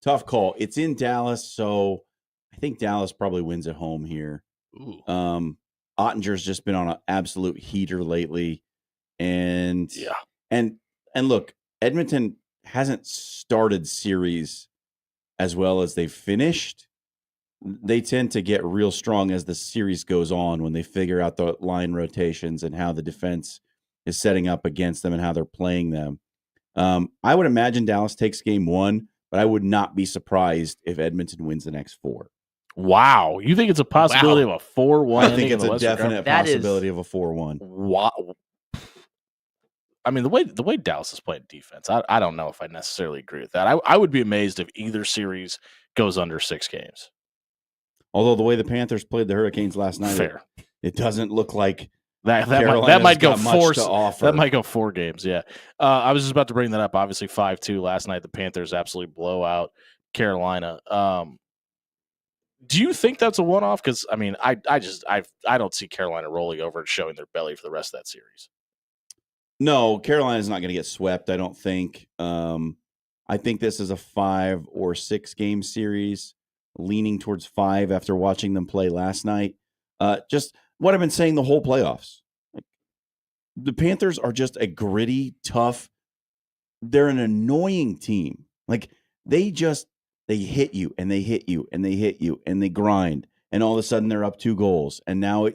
Speaker 2: Tough call. It's in Dallas, so I think Dallas probably wins at home here.
Speaker 1: Ooh.
Speaker 2: Ottinger's just been on an absolute heater lately, and
Speaker 1: Yeah.
Speaker 2: and look, Edmonton hasn't started series as well as they've finished. They tend to get real strong as the series goes on when they figure out the line rotations and how the defense is setting up against them and how they're playing them. I would imagine Dallas takes Game 1, but I would not be surprised if Edmonton wins the next 4.
Speaker 1: Wow. You think it's a possibility of a 4-1?
Speaker 2: I think it's a definite
Speaker 7: That is-
Speaker 2: possibility of a 4-1.
Speaker 1: Wow. I mean, the way Dallas is playing defense, I don't know if I necessarily agree with that. I would be amazed if either series goes under 6 games.
Speaker 2: Although the way the Panthers played the Hurricanes last night,
Speaker 1: Fair.
Speaker 2: it doesn't look like
Speaker 1: That
Speaker 2: Carolina's
Speaker 1: might go
Speaker 2: got much
Speaker 1: 4.
Speaker 2: to offer.
Speaker 1: That might go 4 games. Yeah. I was just about to bring that up. Obviously, 5-2 last night. The Panthers absolutely blow out Carolina. Do you think that's a one-off? Because I mean, I don't see Carolina rolling over and showing their belly for the rest of that series.
Speaker 2: No, Carolina's not going to get swept, I don't think. I think this is a 5 or 6 game series, leaning towards 5 after watching them play last night. Just what I've been saying the whole playoffs. The Panthers are just a gritty, tough, they're an annoying team. Like they hit you and they hit you and they hit you and they grind. And all of a sudden they're up 2 goals. And now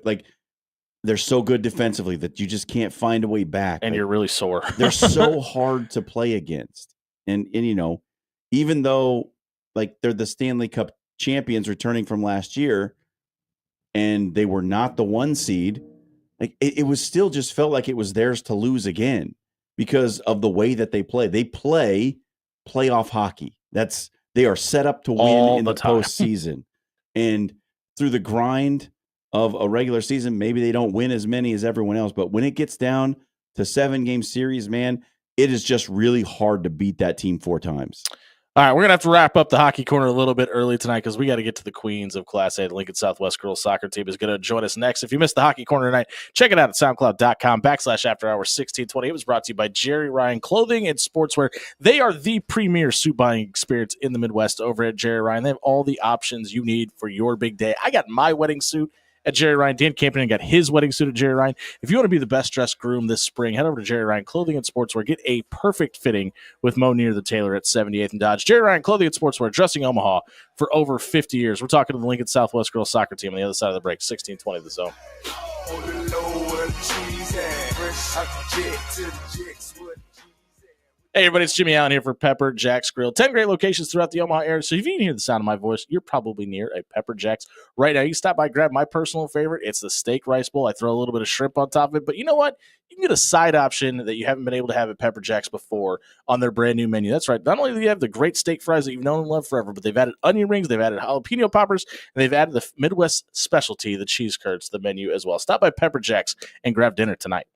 Speaker 2: they're so good defensively that you just can't find a way back.
Speaker 1: And you're really sore.
Speaker 2: They're so hard to play against. And you know, even though they're the Stanley Cup champions returning from last year and they were not the 1 seed, it was still just felt like it was theirs to lose again because of the way that they play. They play playoff hockey. They are set up to win
Speaker 1: All
Speaker 2: in
Speaker 1: the
Speaker 2: the
Speaker 1: time.
Speaker 2: postseason. And through the grind of a regular season, maybe they don't win as many as everyone else. But when it gets down to 7-game series, man, it is just really hard to beat that team 4 times.
Speaker 1: All right, we're going to have to wrap up the hockey corner a little bit early tonight because we got to get to the queens of Class A. The Lincoln Southwest girls soccer team is going to join us next. If you missed the hockey corner tonight, check it out at soundcloud.com/afterhours1620. It was brought to you by Jerry Ryan Clothing and Sportswear. They are the premier suit buying experience in the Midwest over at Jerry Ryan. They have all the options you need for your big day. I got my wedding suit at Jerry Ryan. Dan Campen got his wedding suit at Jerry Ryan. If you want to be the best dressed groom this spring, head over to Jerry Ryan Clothing and Sportswear. Get a perfect fitting with Mo Near the Taylor at 78th and Dodge. Jerry Ryan Clothing and Sportswear, dressing Omaha for over 50 years. We're talking to the Lincoln Southwest girls soccer team on the other side of the break. 1620 The Zone.
Speaker 4: On the low where the cheese at. Fresh out the jet to the jets where the cheese at.
Speaker 1: Hey, everybody, it's Jimmy Allen here for Pepper Jack's Grill. 10 great locations throughout the Omaha area. So if you can hear the sound of my voice, you're probably near a Pepper Jack's right now. You can stop by, grab my personal favorite. It's the steak rice bowl. I throw a little bit of shrimp on top of it. But you know what? You can get a side option that you haven't been able to have at Pepper Jack's before on their brand new menu. That's right. Not only do you have the great steak fries that you've known and loved forever, but they've added onion rings, they've added jalapeno poppers, and they've added the Midwest specialty, the cheese curds, to the menu as well. Stop by Pepper Jack's and grab dinner tonight.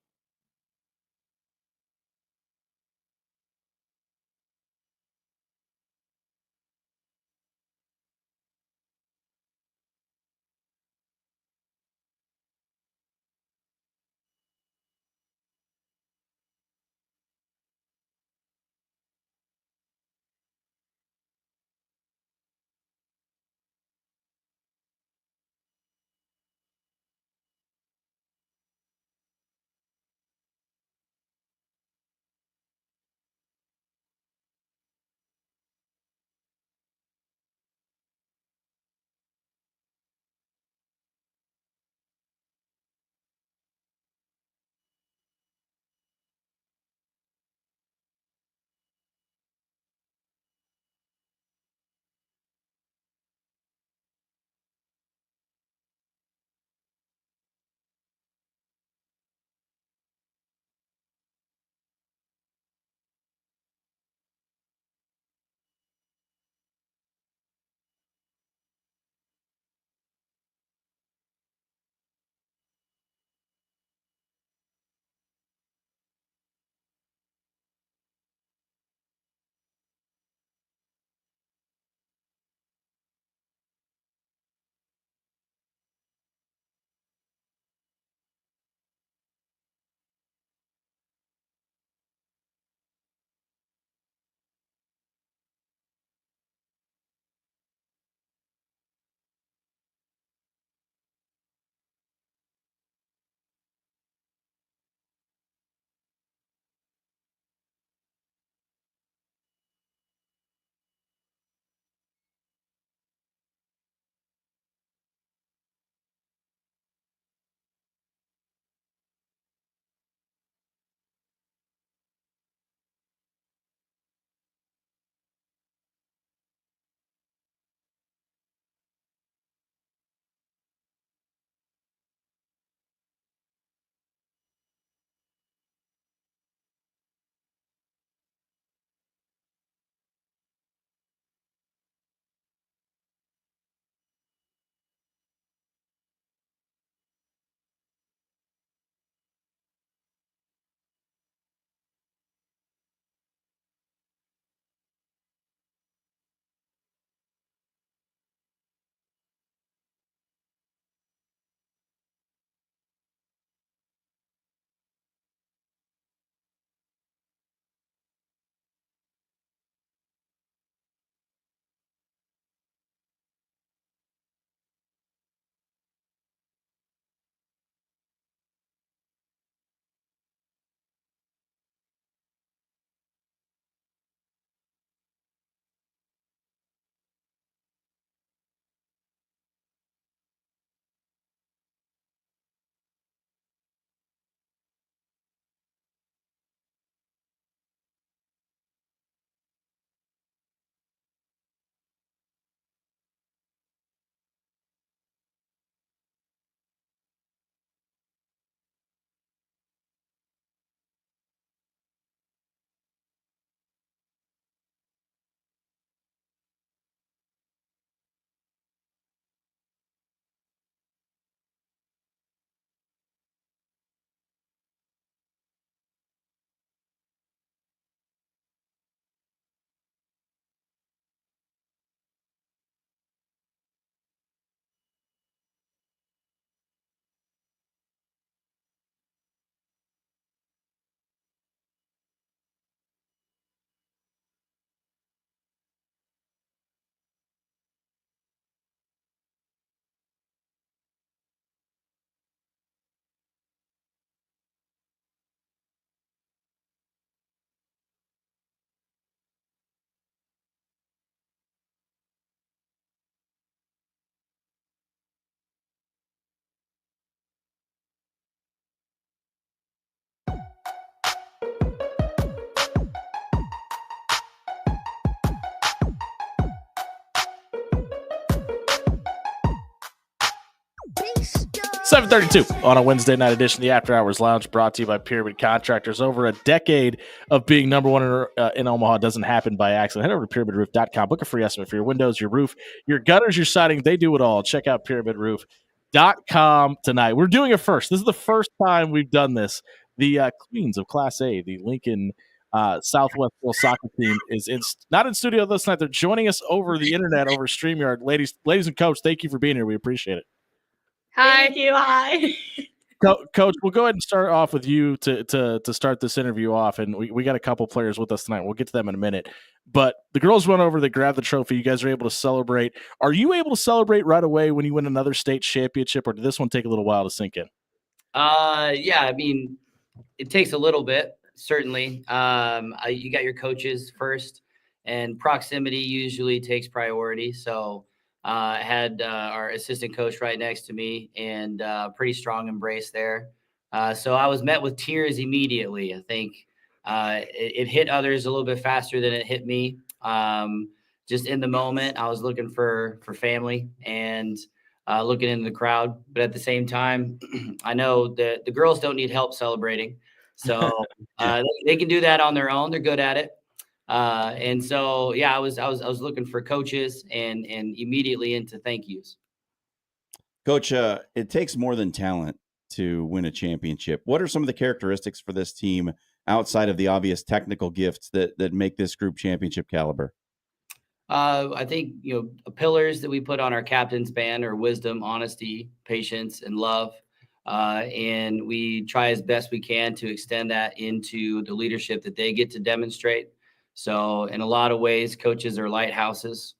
Speaker 1: 7:32 on a Wednesday night edition of the After Hours Lounge, brought to you by Pyramid Contractors. Over a decade of being number one in Omaha doesn't happen by accident. Head over to pyramidroof.com. Book a free estimate for your windows, your roof, your gutters, your siding. They do it all. Check out pyramidroof.com tonight. We're doing it first. This is the first time we've done this. The Queens of Class A, the Lincoln Southwest Girls Soccer team, is not in studio this night. They're joining us over the internet, over StreamYard. Ladies and Coach, thank you for being here. We appreciate it.
Speaker 8: Hi. Thank you. Hi.
Speaker 1: Coach, we'll go ahead and start off with you to start this interview off. And we got a couple players with us tonight. We'll get to them in a minute. But the girls run over, they grab the trophy. You guys are able to celebrate. Are you able to celebrate right away when you win another state championship, or did this one take a little while to sink in?
Speaker 9: Yeah, I mean, it takes a little bit, certainly. You got your coaches first, and proximity usually takes priority. So I had our assistant coach right next to me, and pretty strong embrace there. So I was met with tears immediately. I think it hit others a little bit faster than it hit me. Just in the moment, I was looking for family and looking into the crowd. But at the same time, I know that the girls don't need help celebrating. So they can do that on their own. They're good at it. And so, yeah, I was looking for coaches and immediately into thank yous.
Speaker 2: Coach, it takes more than talent to win a championship. What are some of the characteristics for this team outside of the obvious technical gifts that make this group championship caliber?
Speaker 9: I think, the pillars that we put on our captain's band are wisdom, honesty, patience, and love. And we try as best we can to extend that into the leadership that they get to demonstrate. So in a lot of ways, coaches are lighthouses.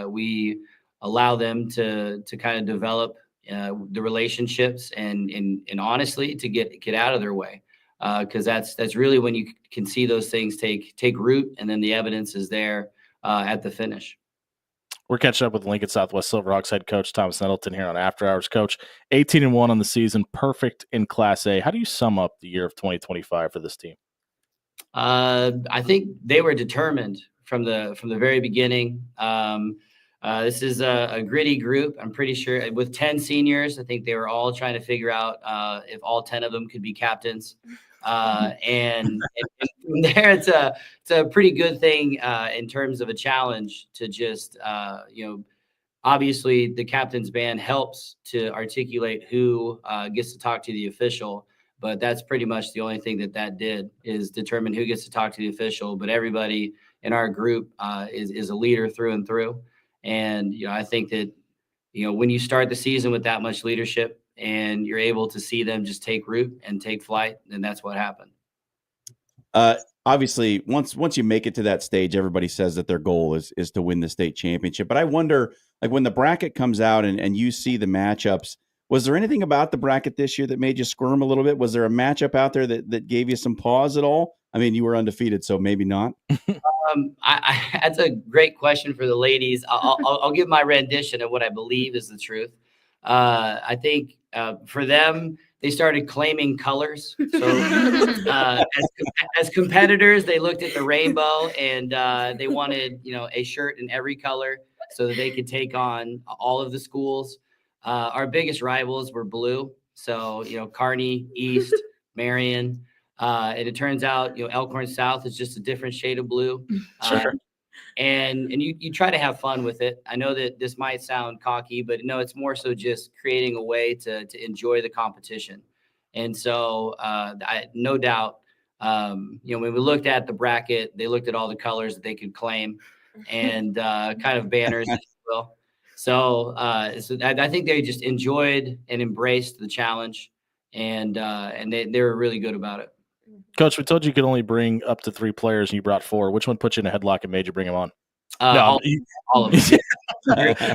Speaker 9: We allow them to kind of develop the relationships and honestly to get out of their way, because that's really when you can see those things take root, and then the evidence is there at the finish.
Speaker 1: We're catching up with Lincoln Southwest Silverhawks head coach Thomas Nettleton here on After Hours. Coach, 18-1 on the season, perfect in Class A. How do you sum up the year of 2025 for this team?
Speaker 9: I think they were determined from the very beginning. This is a gritty group. I'm pretty sure with 10 seniors, I think they were all trying to figure out if all 10 of them could be captains. And from there, it's a pretty good thing in terms of a challenge to just, obviously the captain's band helps to articulate who gets to talk to the official. But that's pretty much the only thing that did is determine who gets to talk to the official. But everybody in our group is a leader through and through. And, I think that, when you start the season with that much leadership and you're able to see them just take root and take flight, then that's what happened.
Speaker 2: Obviously, once you make it to that stage, everybody says that their goal is to win the state championship. But I wonder, like when the bracket comes out and you see the matchups, was there anything about the bracket this year that made you squirm a little bit? Was there a matchup out there that gave you some pause at all? I mean, you were undefeated, so maybe not.
Speaker 9: That's a great question for the ladies. I'll give my rendition of what I believe is the truth. I think for them, they started claiming colors. So as competitors, they looked at the rainbow and they wanted, a shirt in every color so that they could take on all of the schools. Our biggest rivals were blue. So, Kearney, East, Marion. And it turns out, Elkhorn South is just a different shade of blue.
Speaker 1: Sure.
Speaker 9: And you try to have fun with it. I know that this might sound cocky, but no, it's more so just creating a way to enjoy the competition. And so no doubt, when we looked at the bracket, they looked at all the colors that they could claim and kind of banners, if you will. So I think they just enjoyed and embraced the challenge, and they were really good about it.
Speaker 1: Coach, we told you could only bring up to 3 players, and you brought 4. Which one put you in a headlock and made you bring them on?
Speaker 9: All of them.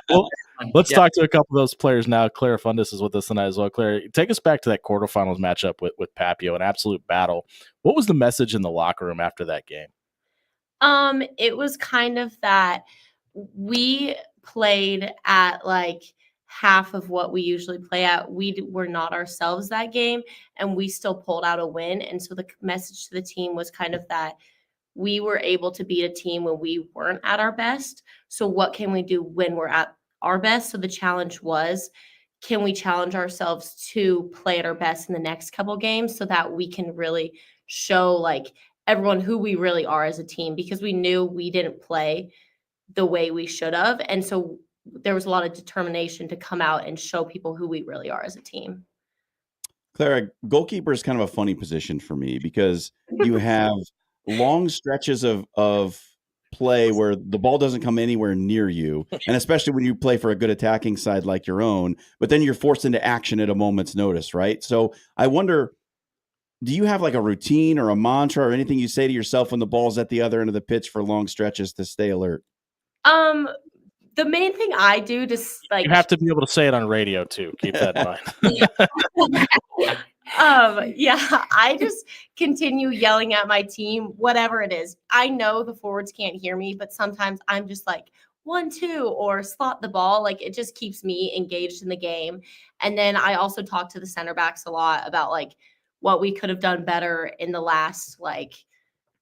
Speaker 1: Well, let's talk to a couple of those players now. Claire Fundus is with us tonight as well. Claire, take us back to that quarterfinals matchup with Papio, an absolute battle. What was the message in the locker room after that game?
Speaker 8: It was kind of that we played at like half of what we usually play at. We were not ourselves that game, and we still pulled out a win. And so the message to the team was kind of that we were able to beat a team when we weren't at our best. So what can we do when we're at our best? So the challenge was, can we challenge ourselves to play at our best in the next couple games so that we can really show like everyone who we really are as a team, because we knew we didn't play the way we should have. And so there was a lot of determination to come out and show people who we really are as a team.
Speaker 2: Clara, goalkeeper is kind of a funny position for me because you have long stretches of play where the ball doesn't come anywhere near you, and especially when you play for a good attacking side like your own, but then you're forced into action at a moment's notice, right? So I wonder, do you have like a routine or a mantra or anything you say to yourself when the ball's at the other end of the pitch for long stretches to stay alert?
Speaker 8: The main thing I do to like
Speaker 1: You have to be able to say it on radio too. Keep that in mind.
Speaker 8: Yeah, I just continue yelling at my team, whatever it is. I know the forwards can't hear me, but sometimes I'm just like 1-2 or slot the ball. Like it just keeps me engaged in the game. And then I also talk to the center backs a lot about like what we could have done better in the last, like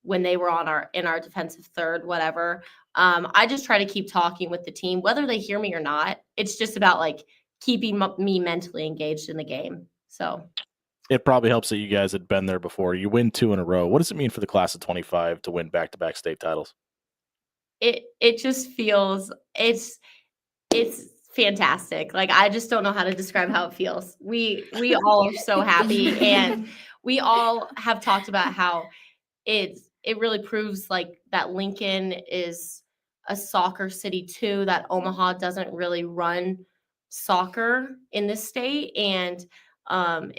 Speaker 8: when they were in our defensive third, whatever. I just try to keep talking with the team, whether they hear me or not. It's just about like keeping me mentally engaged in the game. So
Speaker 1: it probably helps that you guys had been there before. You win 2 in a row. What does it mean for the class of 25 to win back-to-back state titles?
Speaker 8: It just feels it's fantastic. Like I just don't know how to describe how it feels. We all are so happy, and we all have talked about how it really proves like that Lincoln is a soccer city too, that Omaha doesn't really run soccer in this state. And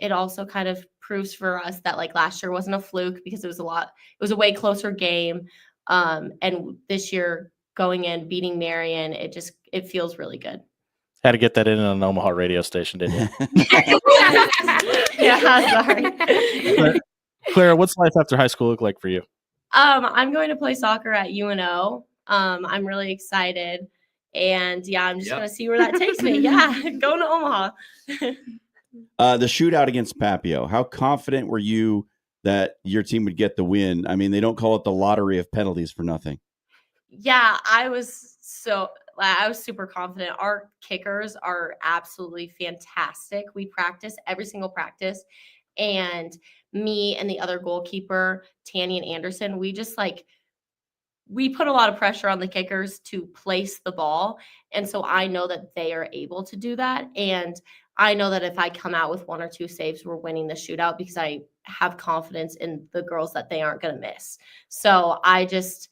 Speaker 8: it also kind of proves for us that like last year wasn't a fluke, because it was a way closer game. And this year going in, beating Marion, it feels really good.
Speaker 1: Had to get that in on an Omaha radio station, didn't you?
Speaker 8: Yeah, sorry.
Speaker 1: Clara, what's life after high school look like for you?
Speaker 8: I'm going to play soccer at UNO. I'm really excited. And yeah, I'm just going to see where that takes me. Yeah, going to Omaha.
Speaker 2: The shootout against Papio, how confident were you that your team would get the win? I mean, they don't call it the lottery of penalties for nothing.
Speaker 8: Yeah, I was super confident. Our kickers are absolutely fantastic. We practice every single practice. And me and the other goalkeeper, Tanny and Anderson, we put a lot of pressure on the kickers to place the ball. And so I know that they are able to do that. And I know that if I come out with 1 or 2 saves, we're winning the shootout, because I have confidence in the girls that they aren't going to miss. So I just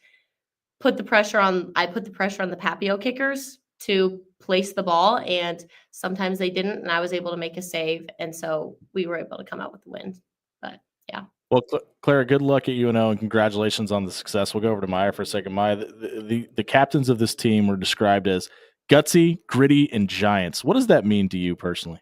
Speaker 8: put the pressure on the Papio kickers to place the ball, and sometimes they didn't, and I was able to make a save. And so we were able to come out with the win. But yeah.
Speaker 1: Well, Clara, good luck at UNO and congratulations on the success. We'll go over to Maya for a second. Maya, the captains of this team were described as gutsy, gritty, and giants. What does that mean to you personally?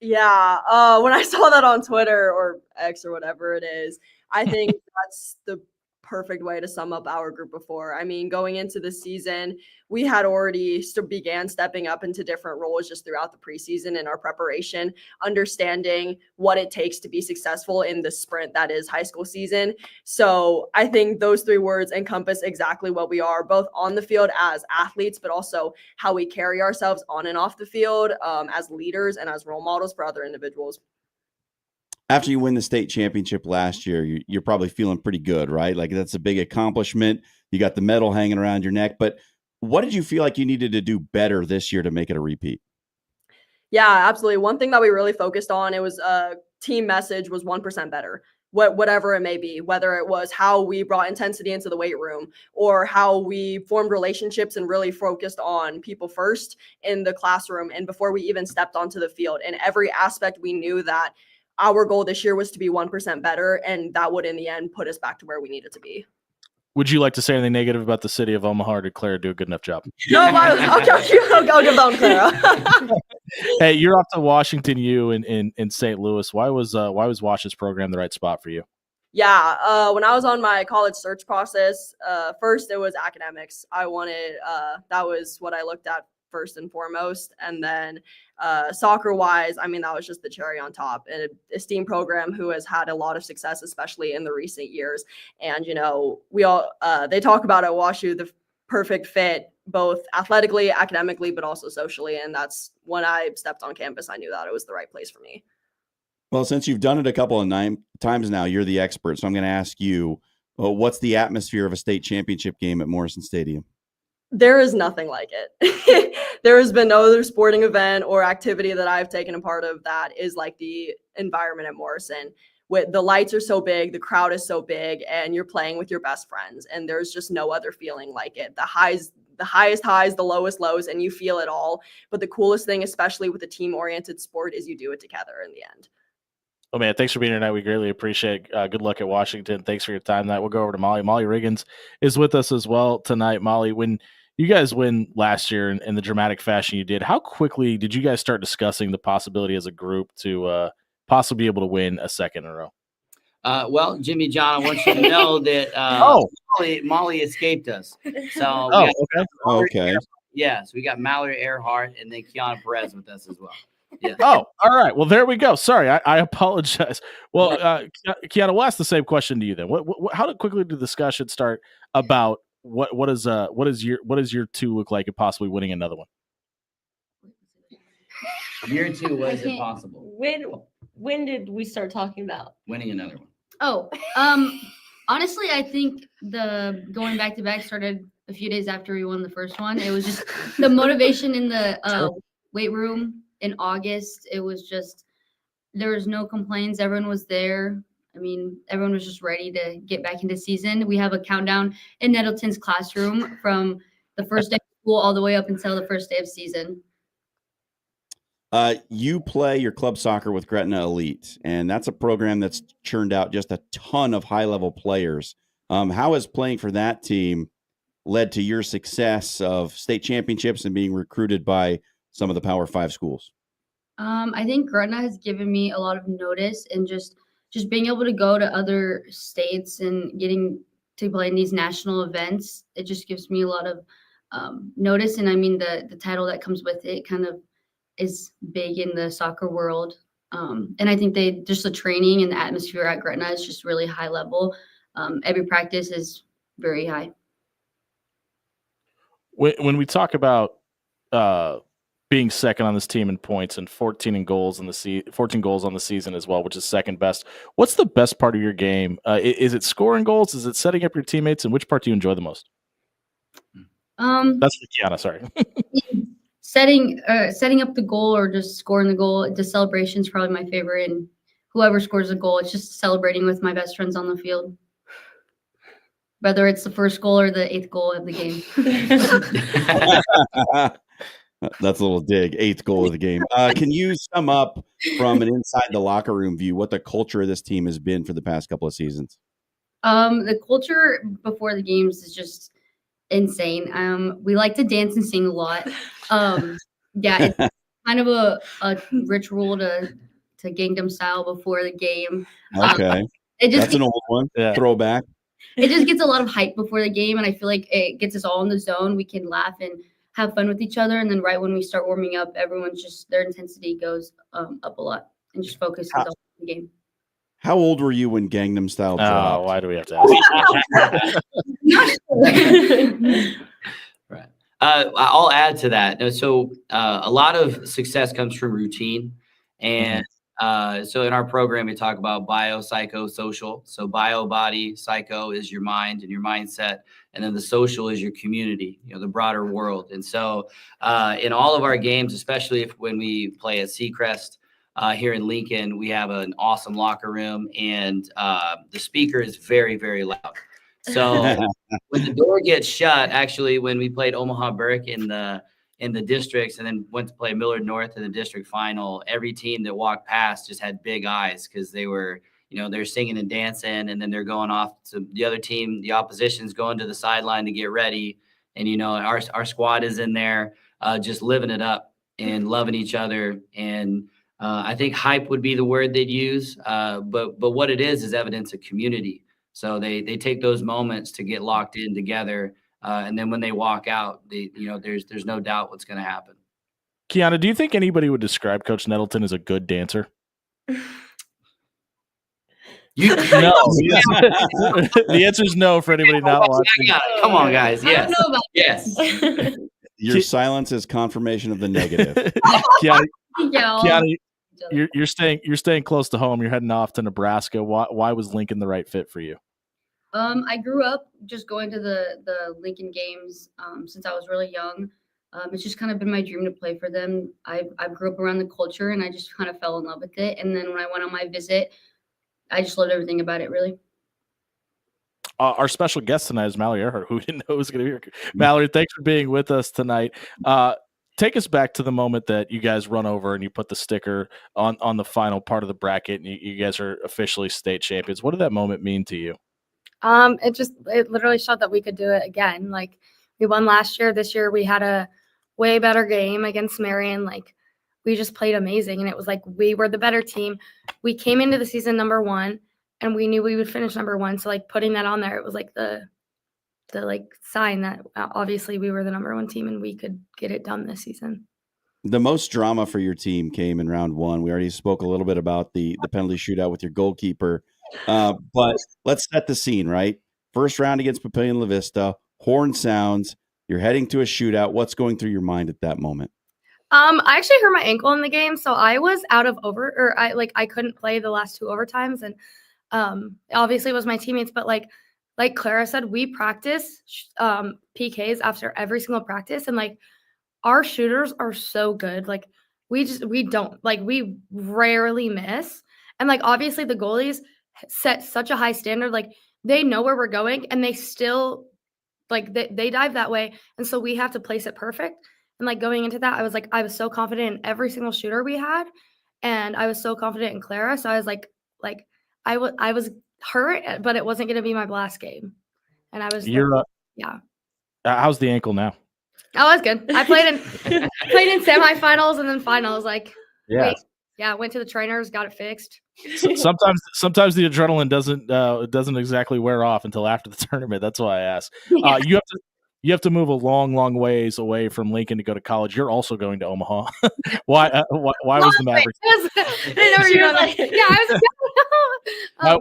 Speaker 10: Yeah, when I saw that on Twitter or X or whatever it is, I think that's the perfect way to sum up our group before. I mean, going into the season, we had already began stepping up into different roles just throughout the preseason and our preparation, understanding what it takes to be successful in the sprint that is high school season. So I think those 3 words encompass exactly what we are, both on the field as athletes, but also how we carry ourselves on and off the field as leaders and as role models for other individuals.
Speaker 2: After you win the state championship last year, you're probably feeling pretty good, right? Like that's a big accomplishment. You got the medal hanging around your neck, but what did you feel like you needed to do better this year to make it a repeat?
Speaker 10: Yeah, absolutely. One thing that we really focused on, it was team message was 1% better. Whatever it may be, whether it was how we brought intensity into the weight room or how we formed relationships and really focused on people first in the classroom and before we even stepped onto the field. In every aspect, we knew that our goal this year was to be 1% better, and that would in the end put us back to where we needed to be.
Speaker 1: Would you like to say anything negative about the city of Omaha, or did Clara do a good enough job?
Speaker 10: No, I'll give that to Clara.
Speaker 1: Hey, you're off to Washington U in St. Louis. Why was Wash's program the right spot for you?
Speaker 10: Yeah, when I was on my college search process, first it was academics. I wanted that was what I looked at first and foremost, and then soccer wise, I mean, that was just the cherry on top. An esteemed program who has had a lot of success, especially in the recent years. And we all they talk about at WashU the perfect fit both athletically, academically, but also socially. And that's when I stepped on campus, I knew that it was the right place for me.
Speaker 2: Well, since you've done it a couple of times now, you're the expert. So I'm going to ask you, what's the atmosphere of a state championship game at Morrison Stadium?
Speaker 10: There is nothing like it. There has been no other sporting event or activity that I've taken a part of that is like the environment at Morrison. With the lights are so big, the crowd is so big, and you're playing with your best friends, and there's just no other feeling like it. The highest highs, the lowest lows, and you feel it all. But the coolest thing, especially with a team-oriented sport, is you do it together in the end.
Speaker 1: Oh, man, thanks for being here tonight. We greatly appreciate it. Good luck at Washington. Thanks for your time tonight. We'll go over to Molly. Molly Riggins is with us as well tonight. Molly, when you guys win last year in the dramatic fashion you did, how quickly did you guys start discussing the possibility as a group to possibly be able to win a second in a row?
Speaker 9: Well, Jimmy John, I want you to know that Molly escaped us. So
Speaker 2: okay.
Speaker 9: Yes, we got Mallory Earhart and then Kiana Perez with us as well. Yeah.
Speaker 1: Oh, all right. Well, there we go. Sorry, I apologize. Well, Kiana, we'll ask the same question to you then. How quickly did the discussion start about what does your two look like at possibly winning another one?
Speaker 9: Year two, was it possible?
Speaker 8: When did we start talking about
Speaker 9: Winning another one.
Speaker 11: Oh, honestly, I think the going back to back started a few days after we won the first one. It was just the motivation in the weight room in August. It was just, there was no complaints. Everyone was there. I mean, everyone was just ready to get back into season. We have a countdown in Nettleton's classroom from the first day of school all the way up until the first day of season.
Speaker 2: You play your club soccer with Gretna Elite, and that's a program that's churned out just a ton of high-level players. How has playing for that team led to your success of state championships and being recruited by some of the Power 5 schools?
Speaker 11: I think Gretna has given me a lot of notice, and just being able to go to other states and getting to play in these national events, it just gives me a lot of notice. And I mean, the title that comes with it kind of is big in the soccer world. And I think just the training and the atmosphere at Gretna is just really high level. Every practice is very high.
Speaker 1: When we talk about being second on this team in points and 14 goals on the season as well, which is second best, what's the best part of your game? Is it scoring goals? Is it setting up your teammates? And which part do you enjoy the most? That's for Kiana, sorry.
Speaker 11: Setting up the goal or just scoring the goal. The celebration is probably my favorite, and whoever scores a goal, it's just celebrating with my best friends on the field, whether it's the first goal or the 8th goal of the game.
Speaker 2: That's a little dig. 8th goal of the game. Can you sum up from an inside the locker room view what the culture of this team has been for the past couple of seasons?
Speaker 11: The culture before the games is just insane. We like to dance and sing a lot. Yeah, it's kind of a ritual to Gangnam Style before the game.
Speaker 2: Okay, that's an old one. Yeah. Throwback.
Speaker 11: It just gets a lot of hype before the game, and I feel like it gets us all in the zone. We can laugh and have fun with each other, and then right when we start warming up, everyone's just, their intensity goes up a lot and just focuses on the game.
Speaker 2: How old were you when Gangnam Style dropped?
Speaker 1: Why do we have to ask?
Speaker 9: Right. I'll add to that. So a lot of success comes from routine. And so in our program, we talk about bio, psycho, social. So bio, body, psycho is your mind and your mindset. And then the social is your community, the broader world. And so in all of our games, especially when we play at Seacrest, here in Lincoln, we have an awesome locker room, and the speaker is very, very loud. So when the door gets shut, actually, when we played Omaha Burke in the districts and then went to play Millard North in the district final, every team that walked past just had big eyes because they were, they're singing and dancing, and then they're going off to the other team. The opposition's going to the sideline to get ready, and our squad is in there just living it up and loving each other. And I think hype would be the word they'd use, but what it is evidence of community. So they take those moments to get locked in together, and then when they walk out, there's no doubt what's going to happen.
Speaker 1: Kiana, do you think anybody would describe Coach Nettleton as a good dancer?
Speaker 9: You
Speaker 1: No, the answer is no for anybody not
Speaker 9: I
Speaker 1: watching.
Speaker 9: got it. Come on, guys.
Speaker 11: I
Speaker 9: Yes.
Speaker 11: don't know about
Speaker 9: Yes.
Speaker 2: Your silence is confirmation of the negative.
Speaker 1: Kiani,
Speaker 11: y'all.
Speaker 1: Kiani, you're staying close to home. You're heading off to Nebraska. Why was Lincoln the right fit for you?
Speaker 11: I grew up just going to the Lincoln games since I was really young. It's just kind of been my dream to play for them. I grew up around the culture and I just kind of fell in love with it. And then when I went on my visit, I just loved everything about it, really.
Speaker 1: Our special guest tonight is Mallory Earhart, who we didn't know was going to be here. Mallory, thanks for being with us tonight. Take us back to the moment that you guys run over and you put the sticker on the final part of the bracket, and you guys are officially state champions. What did that moment mean to you?
Speaker 12: It literally showed that we could do it again. Like, we won last year. This year we had a way better game against Marion. Like, we just played amazing, and it was like we were the better team. We came into the season number 1, and we knew we would finish number 1. So like putting that on there, it was like the like sign that obviously we were the number 1 team and we could get it done this season.
Speaker 2: The most drama for your team came in round 1. We already spoke a little bit about the penalty shootout with your goalkeeper. But let's set the scene, right? First round against Papillion La Vista, horn sounds, you're heading to a shootout. What's going through your mind at that moment?
Speaker 12: I actually hurt my ankle in the game, so I was out of I couldn't play the last 2 overtimes, and obviously it was my teammates, but like Clara said, we practice PKs after every single practice, and like our shooters are so good. Like we rarely miss, and like obviously the goalies set such a high standard. Like they know where we're going, and they still they dive that way, and so we have to place it perfect. And like going into that, I was so confident in every single shooter we had, and I was so confident in Clara. So I was I was hurt, but it wasn't going to be my last game, and I was. Yeah.
Speaker 1: How's the ankle now?
Speaker 12: Oh, that's good. I played in semifinals and then finals. Like,
Speaker 1: Yeah.
Speaker 12: Went to the trainers, got it fixed.
Speaker 1: Sometimes the adrenaline doesn't exactly wear off until after the tournament. That's why I asked. You have to move a long ways away from Lincoln to go to college. You're also going to Omaha. Why was the Mavericks?
Speaker 12: I didn't know you were like,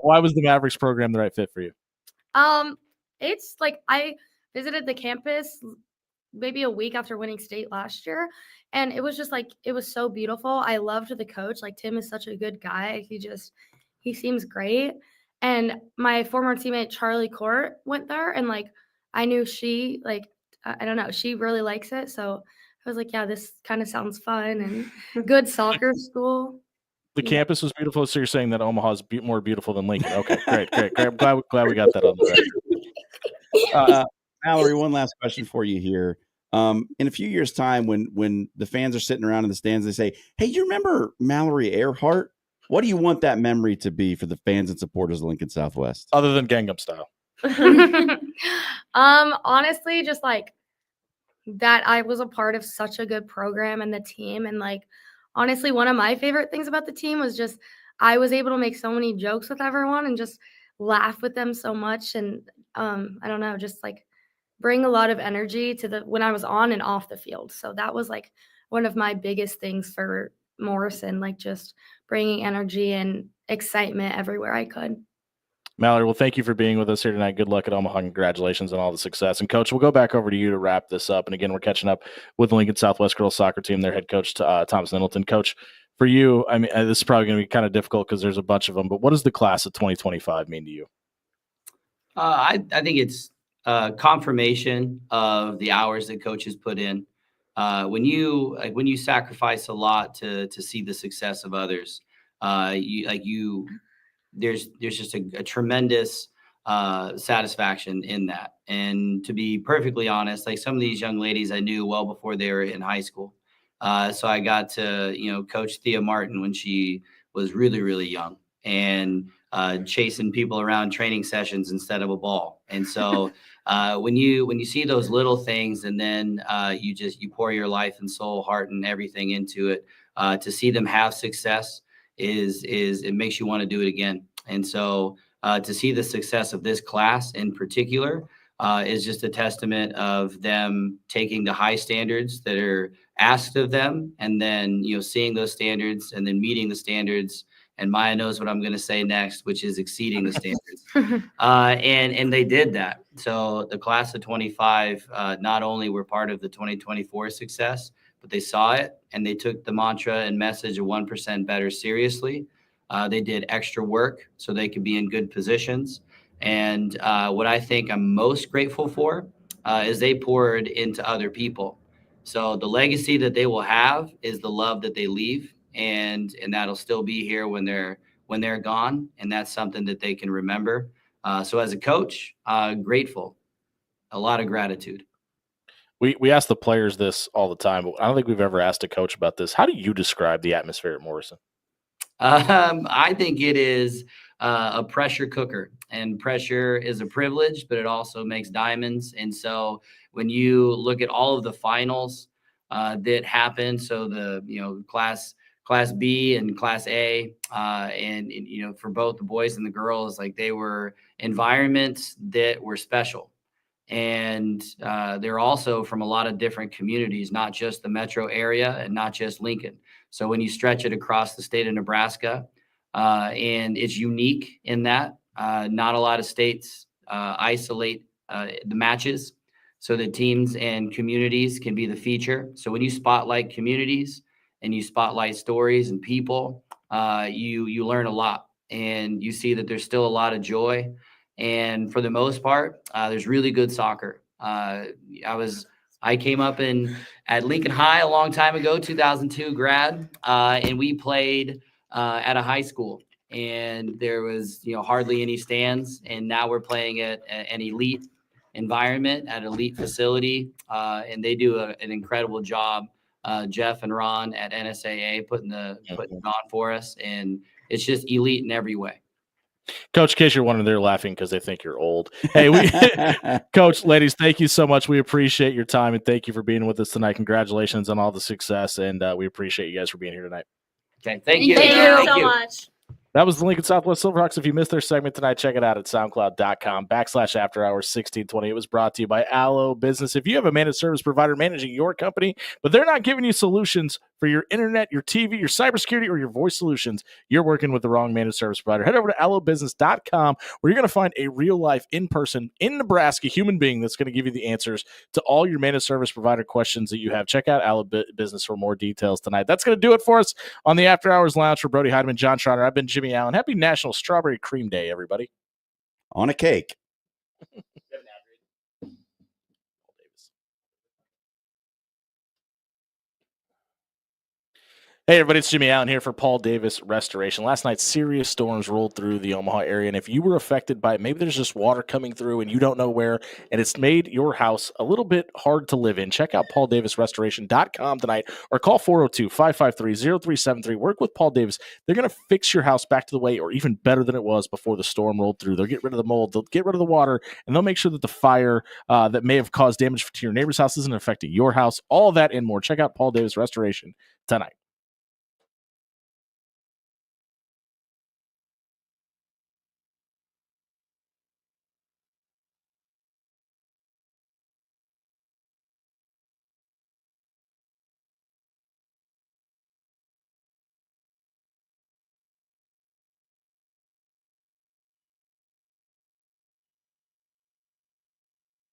Speaker 1: Why was the Mavericks program the right fit for you?
Speaker 12: It's like I visited the campus maybe a week after winning state last year, and it was just like it was so beautiful. I loved the coach. Like Tim is such a good guy. He seems great. And my former teammate Charlie Court went there, and like I knew she I don't know, she really likes it. So I was like, yeah, this kind of sounds fun and good soccer school.
Speaker 1: The campus was beautiful. So you're saying that Omaha is more beautiful than Lincoln? Okay, great. I'm glad we got that on the record.
Speaker 2: Mallory, one last question for you here. In a few years' time, when the fans are sitting around in the stands, they say, "Hey, you remember Mallory Earhart?" What do you want that memory to be for the fans and supporters of Lincoln Southwest?
Speaker 1: Other than Gangnam Style.
Speaker 12: Honestly, just like that I was a part of such a good program and the team, and like honestly, one of my favorite things about the team was just I was able to make so many jokes with everyone and just laugh with them so much, and I don't know, just like bring a lot of energy to when I was on and off the field. So that was like one of my biggest things for Morrison, like just bringing energy and excitement everywhere I could.
Speaker 1: Mallory, well, thank you for being with us here tonight. Good luck at Omaha. Congratulations on all the success. And, Coach, we'll go back over to you to wrap this up. And, again, we're catching up with the Lincoln Southwest girls soccer team, their head coach, Thomas Middleton. Coach, for you, I mean, this is probably going to be kind of difficult because there's a bunch of them, but what does the class of 2025 mean to you?
Speaker 9: I think it's confirmation of the hours that coaches put in. When you sacrifice a lot to see the success of others, there's just a tremendous satisfaction in that. And to be perfectly honest, like some of these young ladies I knew well before they were in high school. So I got to, coach Thea Martin when she was really, really young and chasing people around training sessions instead of a ball. And so when you see those little things and then you pour your life and soul, heart and everything into it, to see them have success is it makes you want to do it again. And so to see the success of this class in particular is just a testament of them taking the high standards that are asked of them, and then seeing those standards and then meeting the standards And Maya knows what I'm going to say next, which is exceeding the standards. And they did that. So the class of 25 not only were part of the 2024 success, but they saw it and they took the mantra and message of 1% better seriously. They did extra work so they could be in good positions. And what I think I'm most grateful for is they poured into other people. So the legacy that they will have is the love that they leave. And that'll still be here when they're gone. And that's something that they can remember. So as a coach, grateful, a lot of gratitude.
Speaker 1: We ask the players this all the time, but I don't think we've ever asked a coach about this. How do you describe the atmosphere at Morrison?
Speaker 9: I think it is a pressure cooker, and pressure is a privilege, but it also makes diamonds. And so when you look at all of the finals that happened, so the Class B and Class A, and for both the boys and the girls, like they were environments that were special. And they're also from a lot of different communities, not just the metro area and not just Lincoln. So when you stretch it across the state of Nebraska, and it's unique in that not a lot of states isolate the matches so that teams and communities can be the feature. So when you spotlight communities and you spotlight stories and people, you learn a lot, and you see that there's still a lot of joy. And for the most part, there's really good soccer. I came up at Lincoln High a long time ago, 2002 grad, and we played at a high school, and there was hardly any stands. And now we're playing at an elite environment at an elite facility, and they do an incredible job. Jeff and Ron at NSAA putting it on for us, and it's just elite in every way.
Speaker 1: Coach, in case you're wondering, they're laughing because they think you're old. Hey, Coach, ladies, thank you so much. We appreciate your time, and thank you for being with us tonight. Congratulations on all the success, and we appreciate you guys for being here tonight.
Speaker 9: Okay, thank you.
Speaker 8: Thank you so much.
Speaker 1: That was the Lincoln Southwest Silverhawks. If you missed their segment tonight, check it out at soundcloud.com/afterhours1620. It was brought to you by Allo Business. If you have a managed service provider managing your company, but they're not giving you solutions for your internet, your TV, your cybersecurity, or your voice solutions, you're working with the wrong managed service provider. Head over to allobusiness.com, where you're going to find a real-life, in-person, in Nebraska human being that's going to give you the answers to all your managed service provider questions that you have. Check out Allo Business for more details tonight. That's going to do it for us on the After Hours Lounge. For Brody Heideman, John Trotter, I've been Jimmy Allen. Happy National Strawberry Cream Day, everybody.
Speaker 2: On a cake.
Speaker 1: Hey, everybody, it's Jimmy Allen here for Paul Davis Restoration. Last night, serious storms rolled through the Omaha area, and if you were affected by it, maybe there's just water coming through and you don't know where, and it's made your house a little bit hard to live in. Check out pauldavisrestoration.com tonight or call 402-553-0373. Work with Paul Davis. They're going to fix your house back to the way or even better than it was before the storm rolled through. They'll get rid of the mold, they'll get rid of the water, and they'll make sure that the fire that may have caused damage to your neighbor's house isn't affecting your house. All of that and more. Check out Paul Davis Restoration tonight.